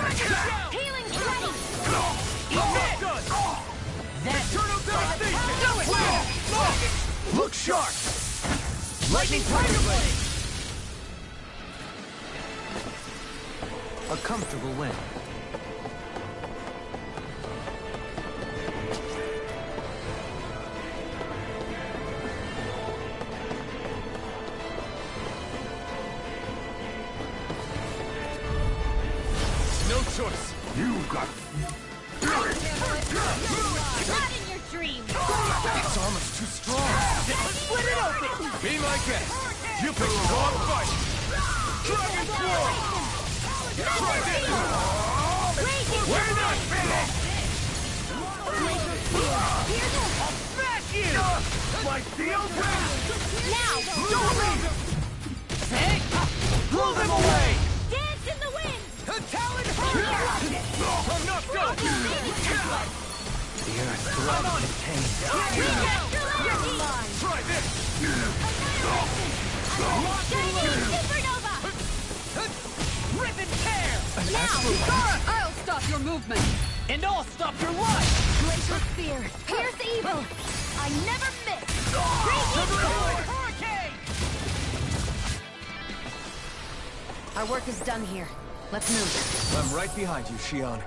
Cascade! Healing's ready! Almost done! That Eternal devastation! Do it! Look sharp! Lightning Tiger Blade! A comfortable win. No choice. You got Not in your dreams! Its armor's too strong. Split it open! Be my guest. You pick the wrong fight. Dragon Claw! Try this! We're not finished! I'll smash you! My deal Now! Don't leave! Hey! Pull them away! Dance in the wind! The talent hurts! I'm not done! The earth throbs in pain. Try this! Shining Supernova! Rip and tear! Now! I'll stop your movement! And I'll stop your life! Glacial Spear! Pierce evil! I never miss! Hurricane! Our work is done here. Let's move. I'm right behind you, Shion.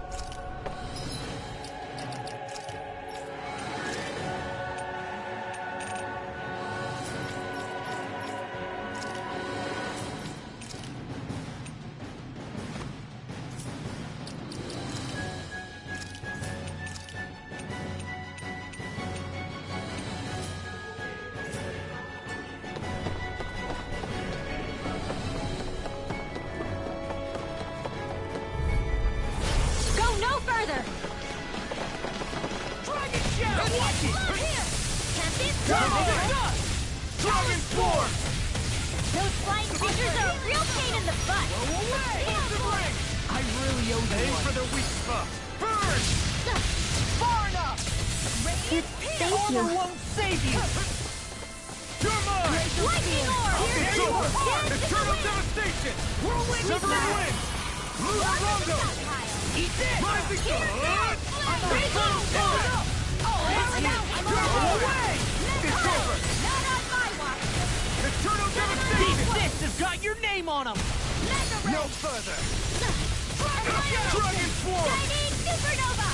Go no further! Dragon Shadow! Watch it! Can't this Dragon Force! Those flying creatures are a real pain in the butt! I really owe you Aim one. for the weak spot. Burn! Far enough! Thank Armor you! won't save you! You're mine! Lightning Orb! It's over! Eternal devastation! Whirlwind Severing Smash! wind! Lose Rondo! Eat this! Rising sun! Breaking Force! Go away! It's over! Not on my watch! Eternal These devastation! fists have got your name on them! No further! Dragon Swarm! Shining Supernova!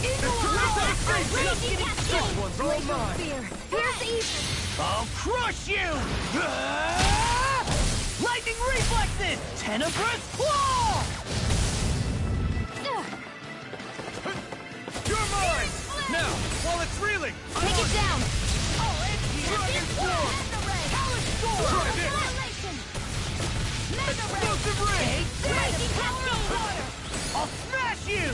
Eternal devastation! Raging Cascade! One's all mine! Spear! Pierce evil! I'll crush you! Lightning reflexes! Tenebrous claw! You're mine! Now, while it's reeling! Take it down! Dragon Swarm! Try this! Explosive ray! Raging Cascade! I'll smash you!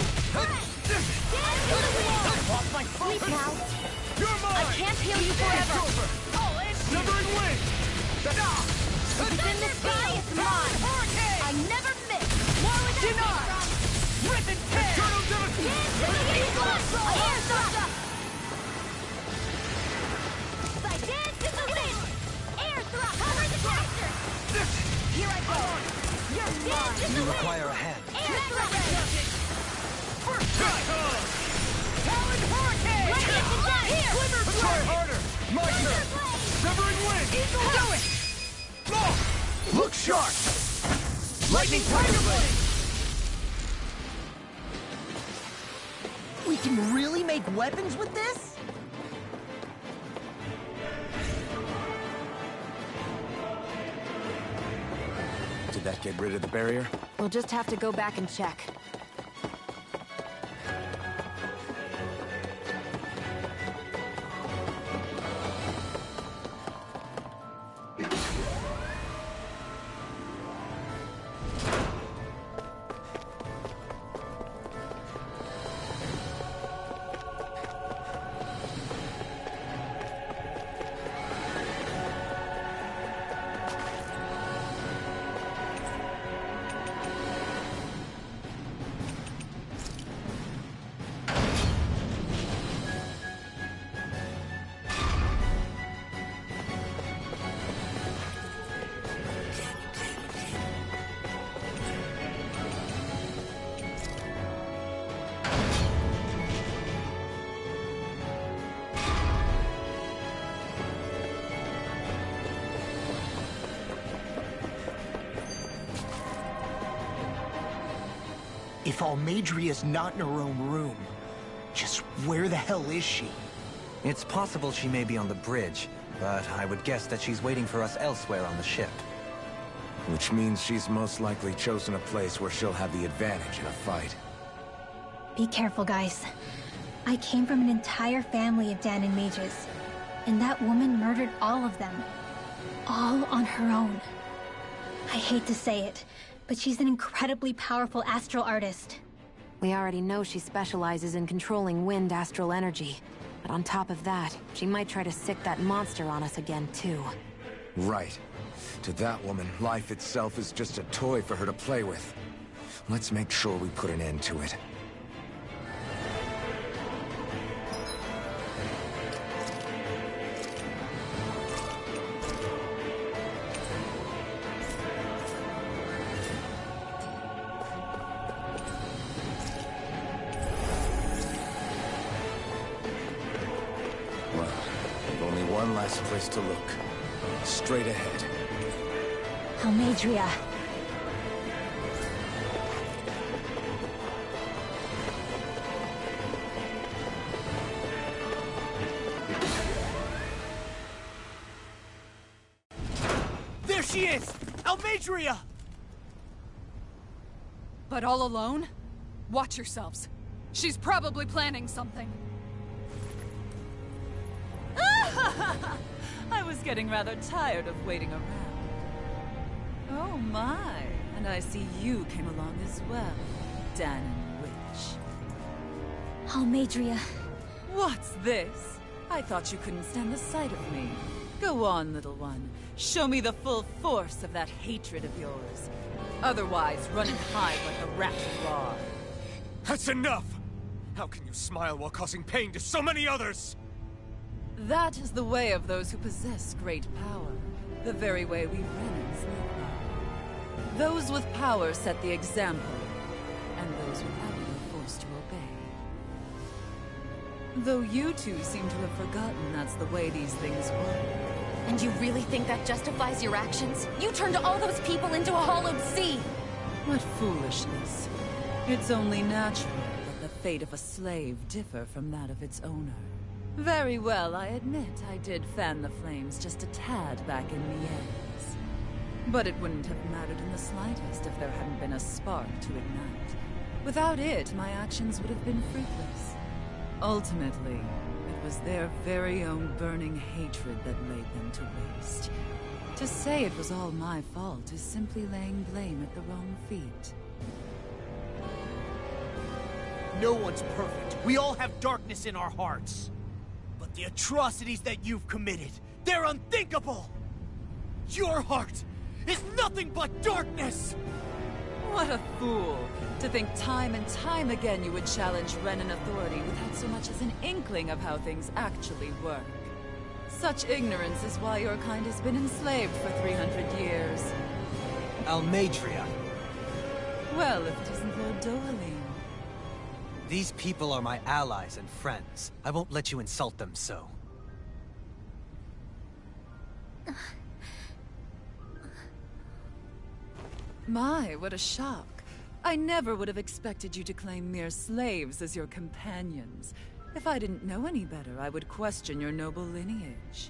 Off my Sleep phone! now! You're I mine! can't heal you It's forever! over! Severing wind! It's in the sky, it's mine! I never miss! More with Dinar! Rip and tear! Eternal devastation! I dance in the wind! Air thrust! Cover the caster! Here I go! You're dance in You the wind! require a hand. Air thrust! First strike! Talon Hurricane! Here! Glimmer Try Blade! harder! My turn! Severing wind! Do it! Oh! Look sharp! Lightning Tiger Blade! We can really make weapons with this? Did that get rid of the barrier? We'll just have to go back and check. If Almadria's not in her own room, just where the hell is she? It's possible she may be on the bridge, but I would guess that she's waiting for us elsewhere on the ship. Which means she's most likely chosen a place where she'll have the advantage in a fight. Be careful, guys. I came from an entire family of Danon mages, and that woman murdered all of them. All on her own. I hate to say it, but she's an incredibly powerful astral artist. We already know she specializes in controlling wind astral energy. But on top of that, she might try to sick that monster on us again, too. Right. To that woman, life itself is just a toy for her to play with. Let's make sure we put an end to it. One last place to look. Straight ahead. Almadria. There she is! Almadria! But all alone? Watch yourselves. She's probably planning something. I was getting rather tired of waiting around. Oh my, and I see you came along as well, Danon Witch. Almadria. What's this? I thought you couldn't stand the sight of me. Go on, little one. Show me the full force of that hatred of yours. Otherwise, run and hide like a rat you are. That's enough! How can you smile while causing pain to so many others? That is the way of those who possess great power. The very way we Renans live by. Those with power set the example, and those without are forced to obey. Though you two seem to have forgotten that's the way these things work. And you really think that justifies your actions? You turned all those people into a hollowed sea! What foolishness. It's only natural that the fate of a slave differ from that of its owner. Very well, I admit I did fan the flames just a tad back in Mien's. But it wouldn't have mattered in the slightest if there hadn't been a spark to ignite. Without it, my actions would have been fruitless. Ultimately, it was their very own burning hatred that laid them to waste. To say it was all my fault is simply laying blame at the wrong feet. No one's perfect. We all have darkness in our hearts. But the atrocities that you've committed, they're unthinkable! Your heart is nothing but darkness! What a fool! To think time and time again you would challenge Renan authority without so much as an inkling of how things actually work. Such ignorance is why your kind has been enslaved for 300 years. Almadria. Well, if it isn't Lord Dohalim. These people are my allies and friends. I won't let you insult them so. My, what a shock. I never would have expected you to claim mere slaves as your companions. If I didn't know any better, I would question your noble lineage.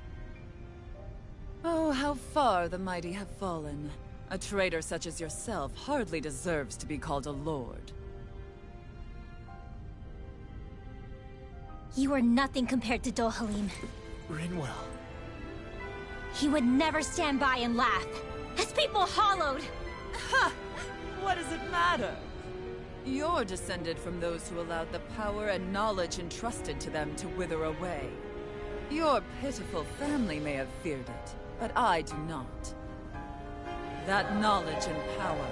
Oh, how far the mighty have fallen. A traitor such as yourself hardly deserves to be called a lord. You are nothing compared to Dohalim. Rinwell. He would never stand by and laugh. His people hollowed! Ha! What does it matter? You're descended from those who allowed the power and knowledge entrusted to them to wither away. Your pitiful family may have feared it, but I do not. That knowledge and power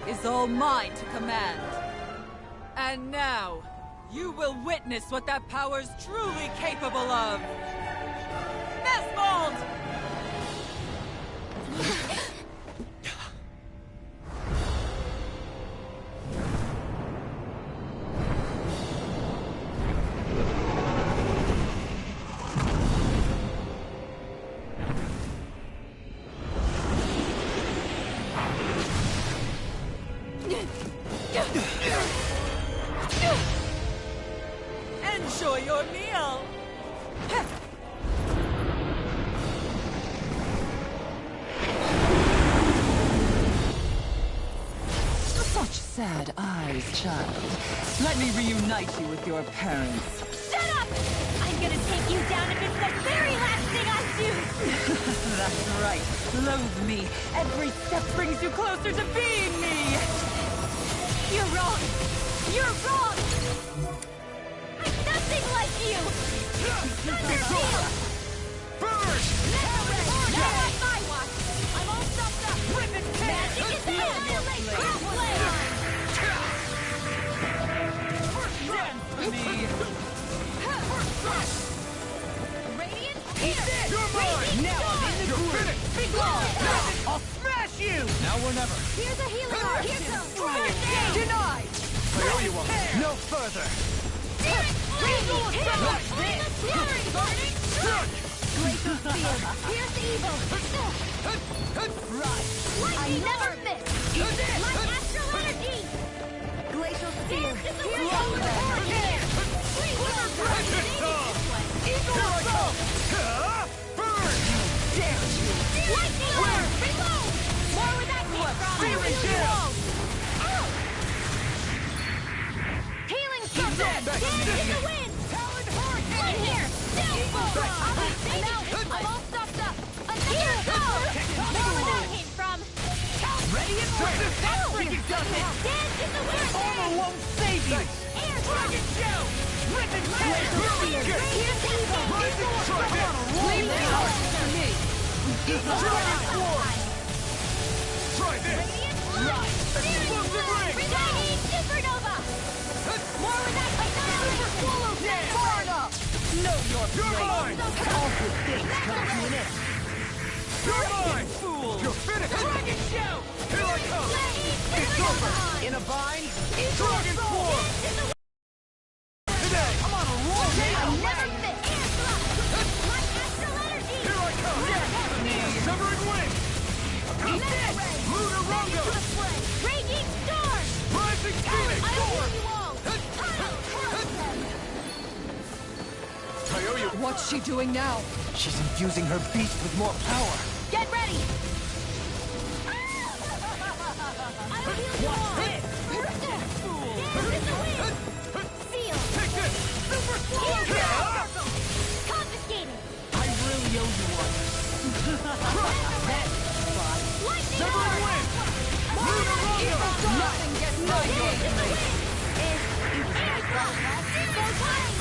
is all mine to command. And now, you will witness what that power's truly capable of! Nesmold! Enjoy your meal! Such sad eyes, child. Let me reunite you with your parents. Shut up! I'm gonna take you down if it's the very last thing I do! That's right. Loathe me. Every step brings you closer to being me! You're wrong! You're wrong! I'm nothing like you! It's over! Burn! Not on my watch! I'm all stuffed up! Rip and tear! Magic is the annihilate crossplay! Dance for me! Radiant here! You're mine! Now I'm in the You're finished! Be gone! I'll smash you! Now or never. Here's a healing art! Here's a Denied! I owe you one. No further. Glacial Spear! Here's evil! I never miss! Light Astral Energy! Glacial Spear! Here's Hurricane! Eagle Assault! Burn! Lightning Orb! Reload! More where that came from! Feeling down! Healing Circle! Dance in the wind! Talon Hurricane! Light here! I'm all stuffed up! Another go! More where that came from! Ready and ready! That freaking does it! Dance in the wind! Armor won't save you! Air Dragon Show! Rip and tear! Here's evil! Leave the house to me! Dragon Force! Try this! Right! Explosive ring! Resigning Supernova! More with that Super Swallow Dance! Far enough! Know your You're place! mine! All good things come to an end. You're mine! Fool! You're finished! Dragon Show! Here I come! It's over! In a bind? Dragon Force! Today! I'm on a roll now! I never miss! Air Thrust! Light Astral Energy! Here I come! Severing Wind! Lunar Rondo! Raging Storm! Rising Phoenix! I will heal you all! I owe you! What's she doing now? She's infusing her beast with more power. Get ready! I will heal you all! Dance in the wind! Seal! Take this! Super Swallow Circle! Confiscated! I really owe you one. Lightning Severing Orb! Wind! Lunar Rondo! Nothing gets by Dance me! in the wind! Air Thrust! Go time!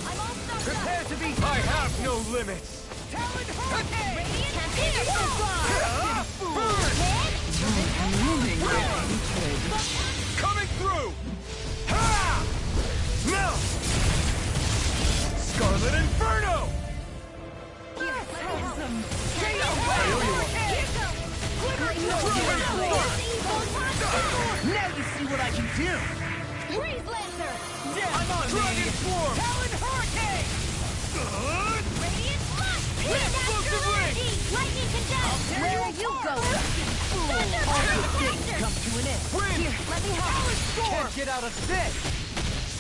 I'm all stuffed up! Prepare to be... I have no limits! Talon Hurricane! Radiant Can't Burn! Coming through! Ha! Now! Scarlet Inferno! Now you see what I can do! Breeze Lancer! I'm on Dragon Swarm! Talon Hurricane! Radiant Flush! Explosive ring! Lightning Condemned! Where are you going? Thunder Blaster! Come to an end. Wind! Let me help! Can't get out of this!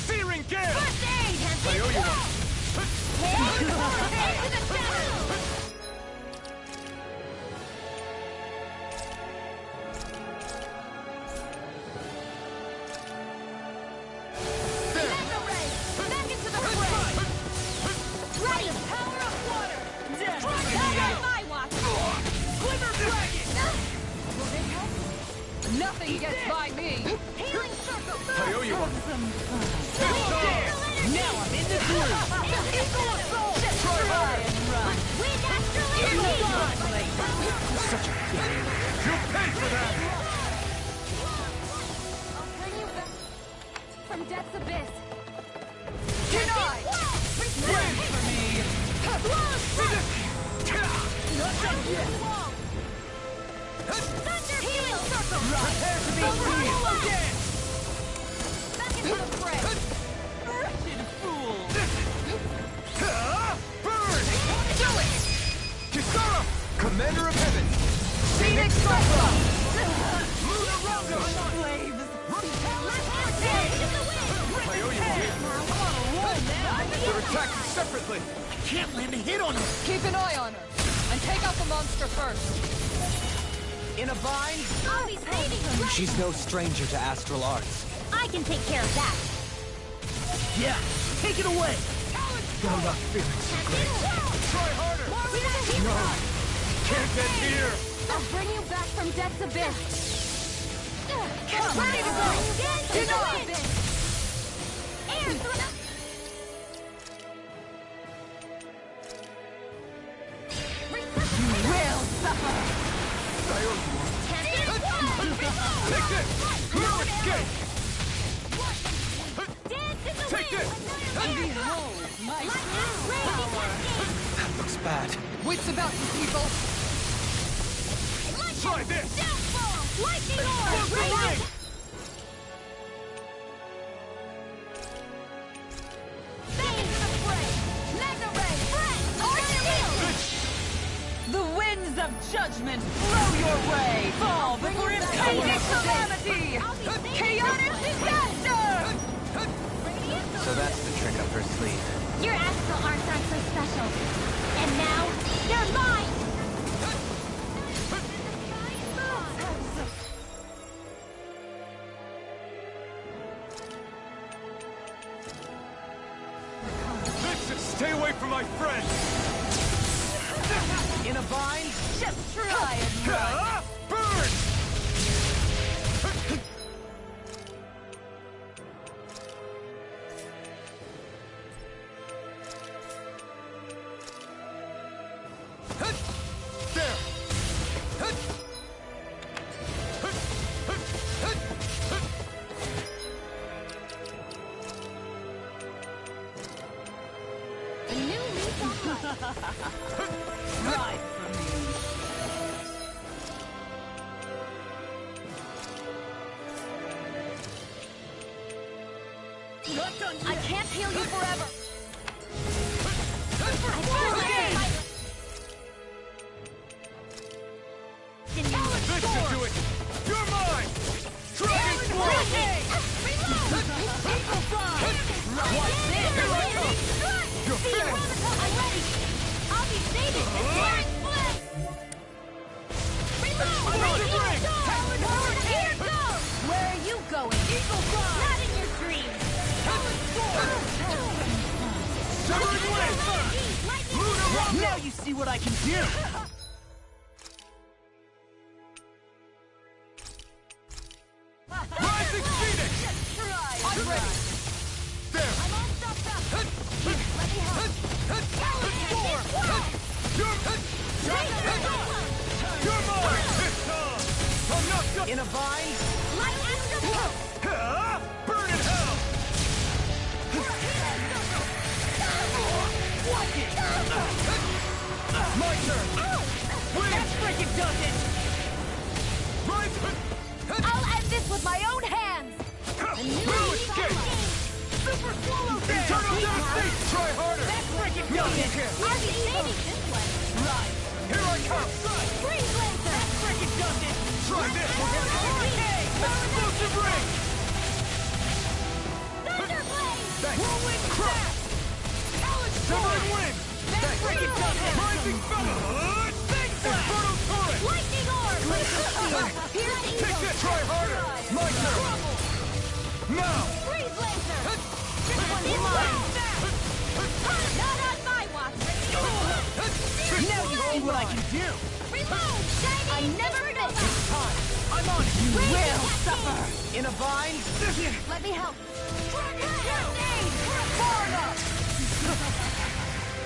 Searing Gale! First aid! I owe you one! Into the shadows! Mega Ray! Back into the fray! Right! Power of water! Not on my watch! Glimmer Dragon! Nothing gets by me! Healing Circle! I owe you one! Now I'm in the groove! Eagle Assault! Wind Astral Energy! Such a kid! You'll pay for that! I'll bring you back from Death's Abyss! Denied! Win! For me! Thunder Healing Circle! Prepare to be healed! Back into the fray! Wretched fool! Burn! Do it! Kisara! Commander of Heaven! See Phoenix Cyclone! I owe you one. They're attacking separately. I can't land a hit on her. Keep an eye on her, and take out the monster first. In a bind? I'll be saving her. She's no stranger to astral arts. I can take care of that. Yeah, take it away. I'm not feeling so great. Try harder. No. Can't get here. I'll bring you back from death's abyss. Ready to go. Get off. Air thrust. You will suffer! I owe you one. Take this. No escape. Take this. Behold my power! That looks bad. Wits about you, people! Try this. Lightning orb. The winds of judgment blow your way! Fall before impending calamity! Chaotic disaster! So that's the trick up her sleeve. Your astral arts aren't so special. And now, they're mine! Listen, stay away from my friend. In a bind? Just try and run! Burn! There! A new leaf on life. Right from me! I can't heal you forever. This should do it! You're mine! Dragon Sword! What's this? Here I come! You're finished! I'm ready. I'll be saving this Flying Split. I'm on the ring! Here goes. Where are you going? Eagle Fly. Not in your dreams. Severing Wind! Lunar Rumble! Now you see what I can do. Rising Phoenix! I'm ready! There! I'm all stopped up. Here, let me help. You're mine! I'm not done! In a bind? Light astral pulse. Burn in hell! My turn! Win! That's freaking does it. Rise! I'll end this with my own hands. No escape! Super swallow dance. Internal devastation! Try harder! That's freaking No, does you it. can't. I'll be saving this one. Right! Here I come! Freeze laser. That's freaking does it. Try this! Explosive ring! Thunder blade. Whirlwind crush! Severing wind! That's freaking does it. Rising feather! Big Inferno turret! Lightning orb. Here's Take Eagle. this! Try harder! My turn! Now! Freeze laser. This one's mine. Not on my watch. Now you see what I can do. Reload. I never miss. Time. I'm on it. You will suffer! In a bind? Let me help. Far enough.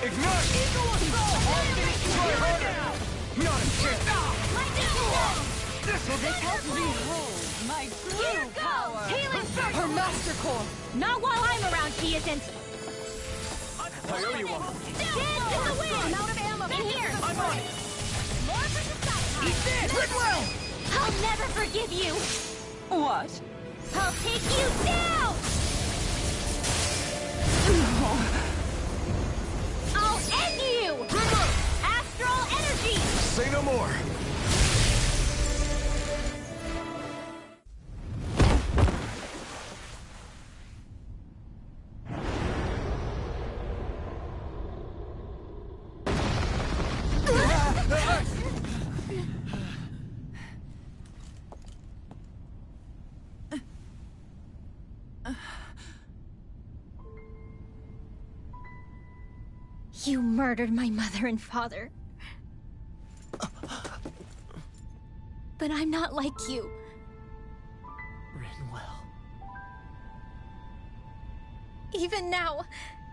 Ignite! Try harder! Not a chance! Will this help? Behold my Here true power! goes. Healing Her circle. master core! Not while I'm around, she isn't. I owe you one. Dance in the wind. I'm out of ammo. In here. I'm on it! More for the side. Eat this. Goodwill. I'll never forgive you. What? I'll take you down. I'll end you. Bring up! Astral energy. Say no more! You murdered my mother and father. But I'm not like you. Rinwell. Even now,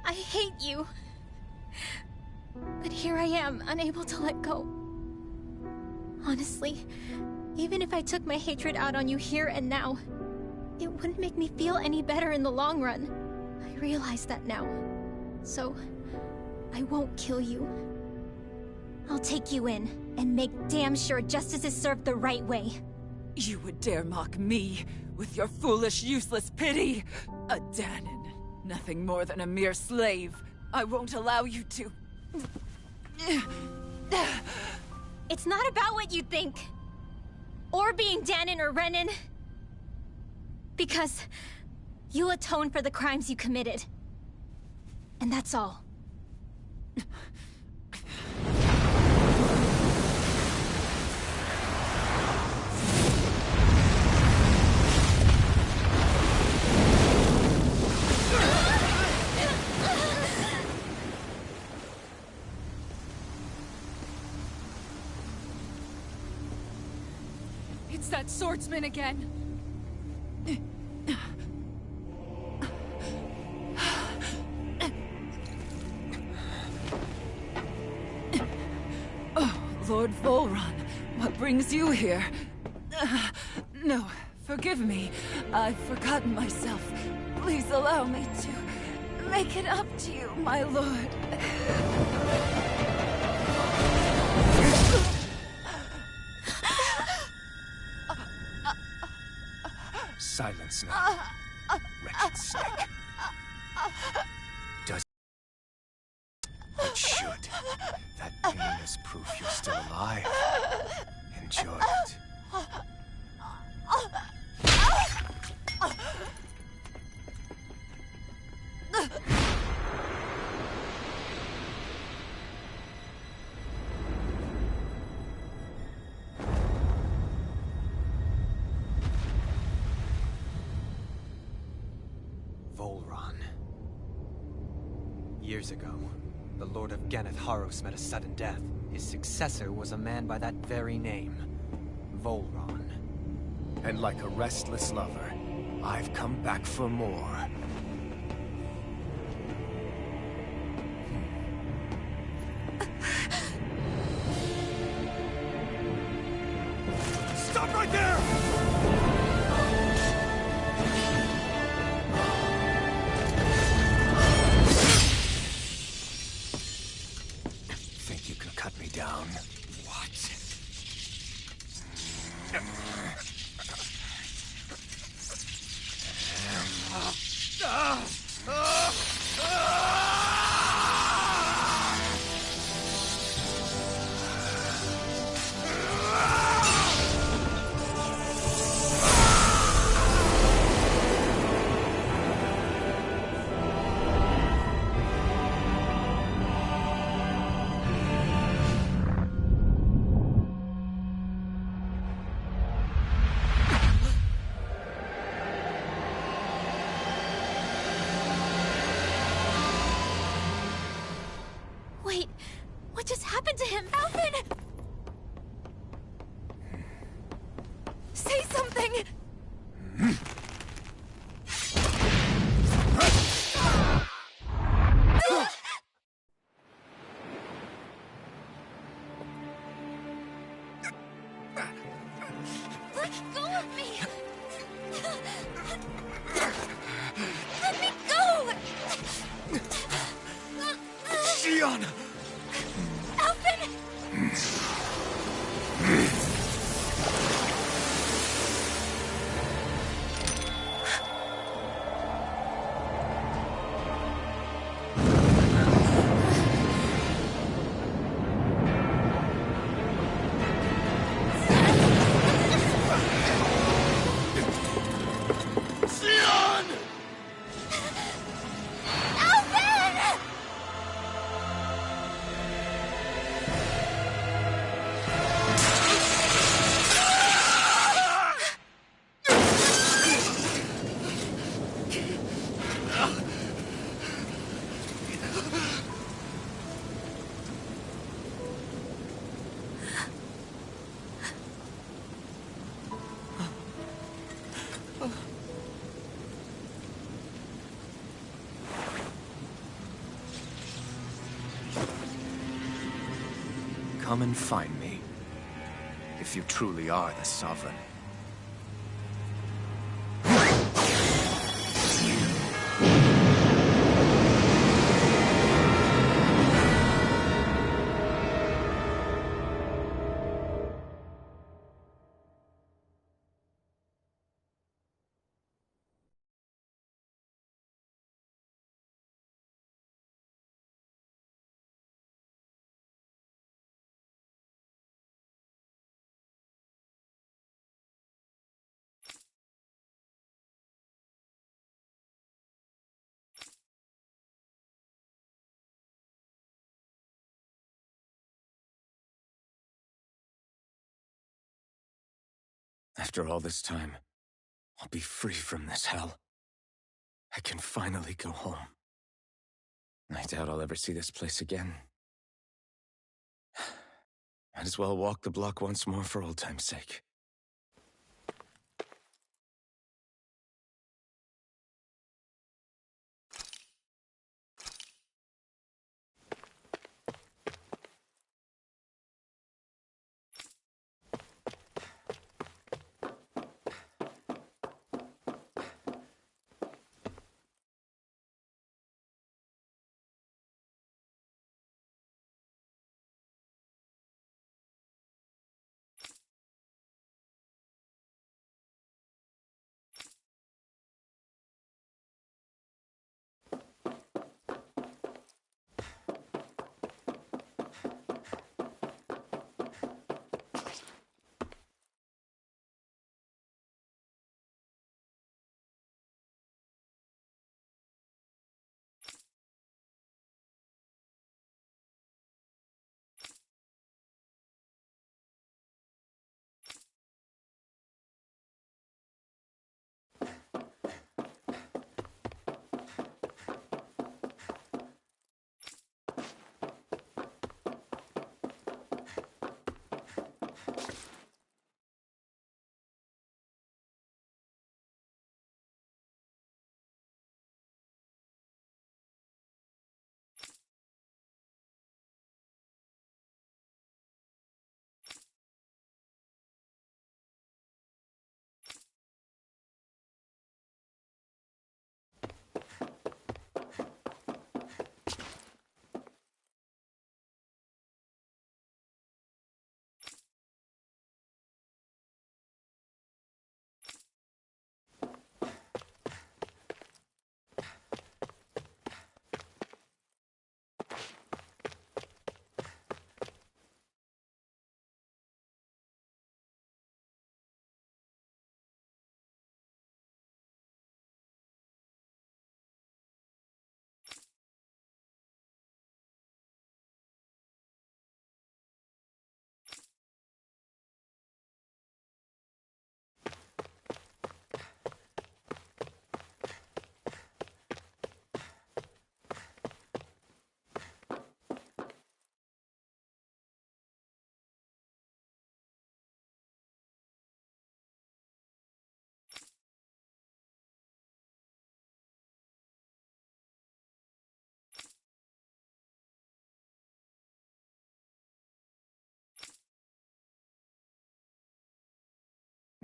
I hate you. But here I am, unable to let go. Honestly, even if I took my hatred out on you here and now, it wouldn't make me feel any better in the long run. I realize that now. So, I won't kill you. I'll take you in, and make damn sure justice is served the right way. You would dare mock me with your foolish, useless pity? A Danon, nothing more than a mere slave. I won't allow you to... It's not about what you think. Or being Danon or Renan. Because you'll atone for the crimes you committed. And that's all. It's that swordsman again. Oh, Lord Volron, what brings you here? No, forgive me. I've forgotten myself. Please allow me to make it up to you, my lord. Silence now, wretched snake. Does it should. That pain is proof you're still alive. Enjoy it. Volron. Years ago, the Lord of Ganeth Haros met a sudden death. His successor was a man by that very name, Volron. And like a restless lover, I've come back for more. Stop right there! Think you can cut me down? What? Wait, what just happened to him? Alvin! Say something! Let go of me! Let me go! Shion! Alvin! Shion! Alvin! come and find me. If you truly are the Sovereign. After all this time, I'll be free from this hell. I can finally go home. I doubt I'll ever see this place again. Might as well walk the block once more for old time's sake.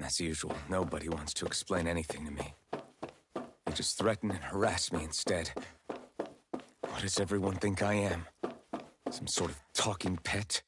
As usual, nobody wants to explain anything to me. They just threaten and harass me instead. What does everyone think I am? Some sort of talking pet?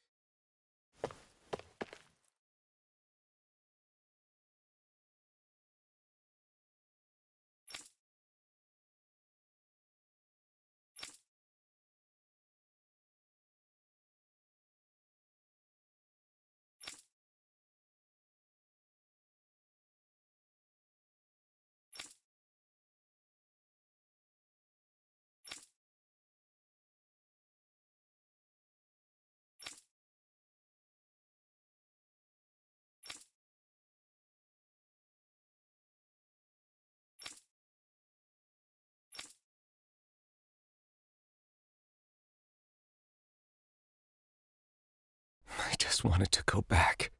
I just wanted to go back.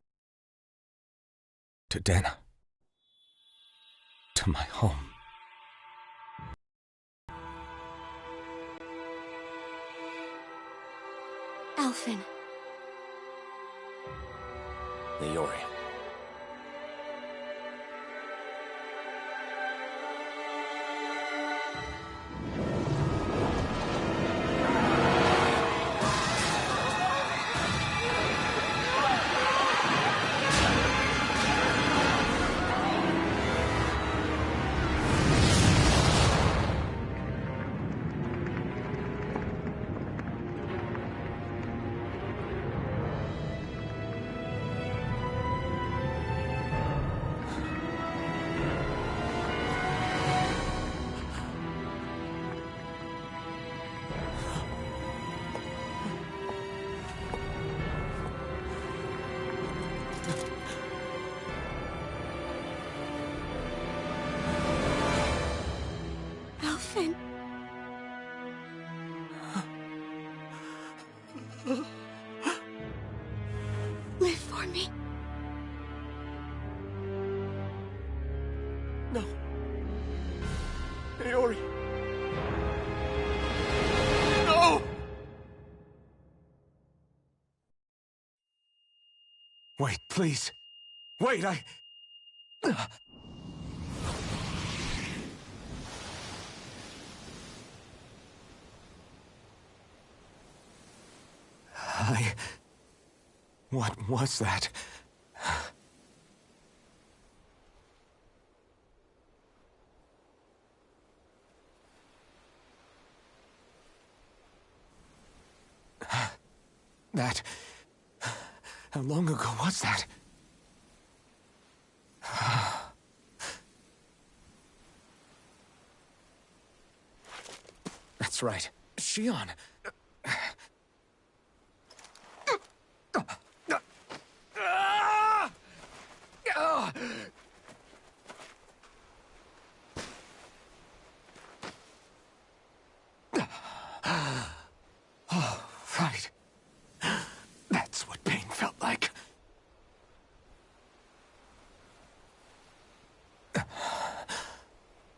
To Dana. To my home. Alphen. Niori. Elfin. Live for me. No. Niori. No! Wait, please. Wait, What was that? That... How long ago was that? That's right. Shion. Oh, right. That's what pain felt like.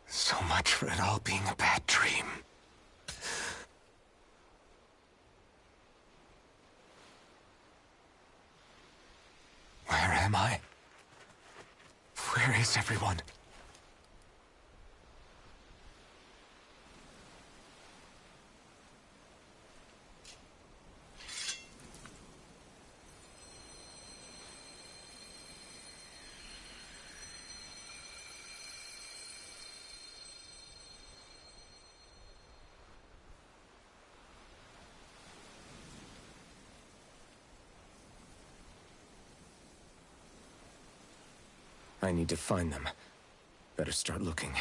So much for it all being a bad dream. Where am I? Where is everyone? I need to find them. Better start looking.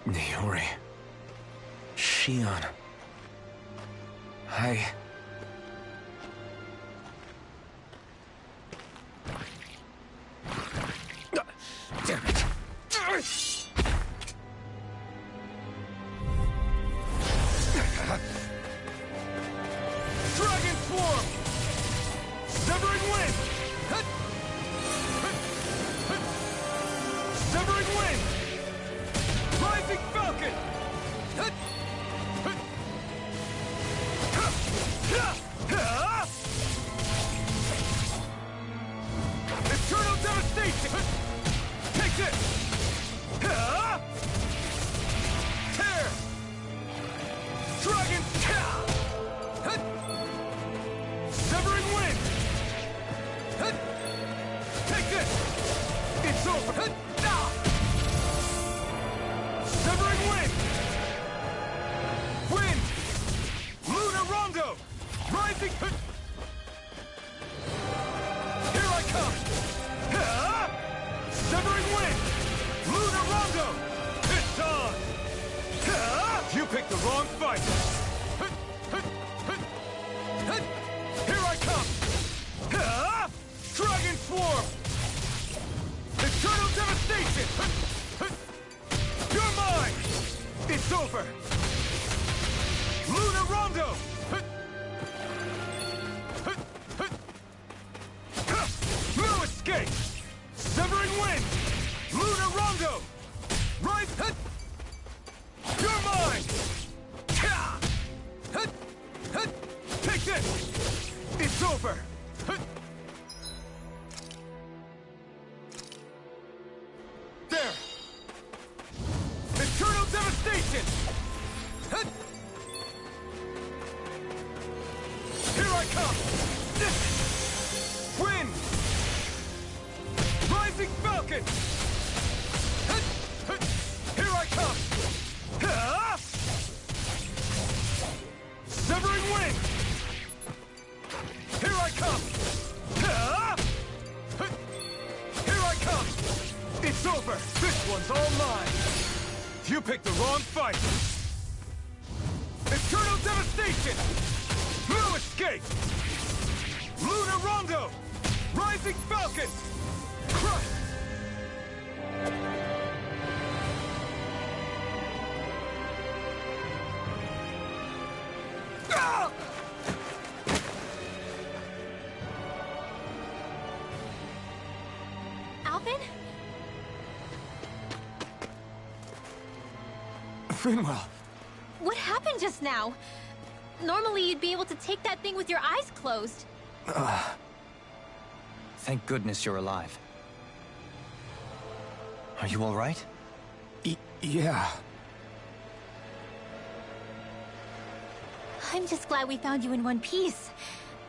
Niori. Shion. Damn it. Dragon Swarm! Severing Wind! Severing Wind! Rising Falcon! Eternal Devastation! Take this! Tear! Dragon! Severing Wind! Take this! It's over! Severing Wind! Wind! Lunar Rondo! Rising... come! Severing wind! Lunar Rondo! It's on! You picked the wrong fight! Here I come! Dragon Swarm! Eternal Devastation! You're mine! It's over! Lunar Rondo! No escape! Severing wind! Lunar Rondo! Rise! You're mine! Take this! It's over! There! Eternal Devastation! Here I come! Wind! Rising Falcon! Here I come! Severing wind! Here I come! Here I come! It's over! This one's all mine! You picked the wrong fight! Eternal Devastation! No escape! Lunar Rondo! Rising Falcon! Crush! Ah! Alvin? Finwell! What happened just now? Normally you'd be able to take that thing with your eyes closed. Thank goodness you're alive. Are you all right? Yeah. I'm just glad we found you in one piece.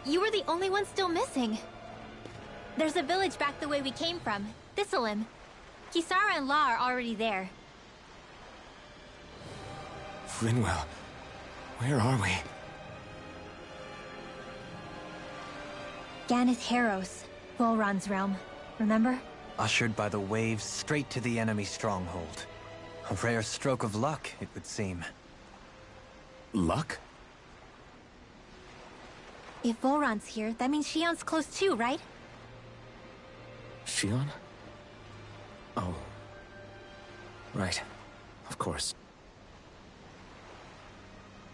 You were the only one still missing. There's a village back the way we came from, Thistleim. Kisara and La are already there. Finwell, where are we? Ganeth Heros, Volron's realm. Remember? Ushered by the waves straight to the enemy stronghold. A rare stroke of luck, it would seem. Luck? If Volron's here, that means Shion's close too, right? Shion? Oh. Right. Of course.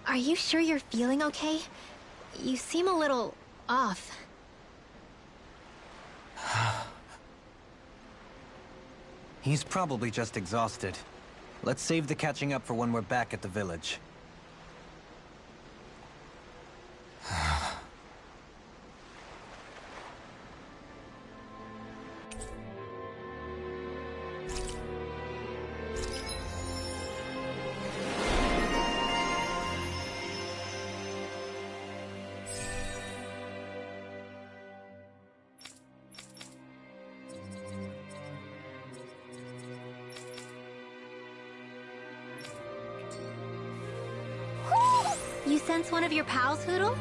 Are you sure you're feeling okay? You seem a little off. He's probably just exhausted. Let's save the catching up for when we're back at the village. You sense one of your pals, Hoodle?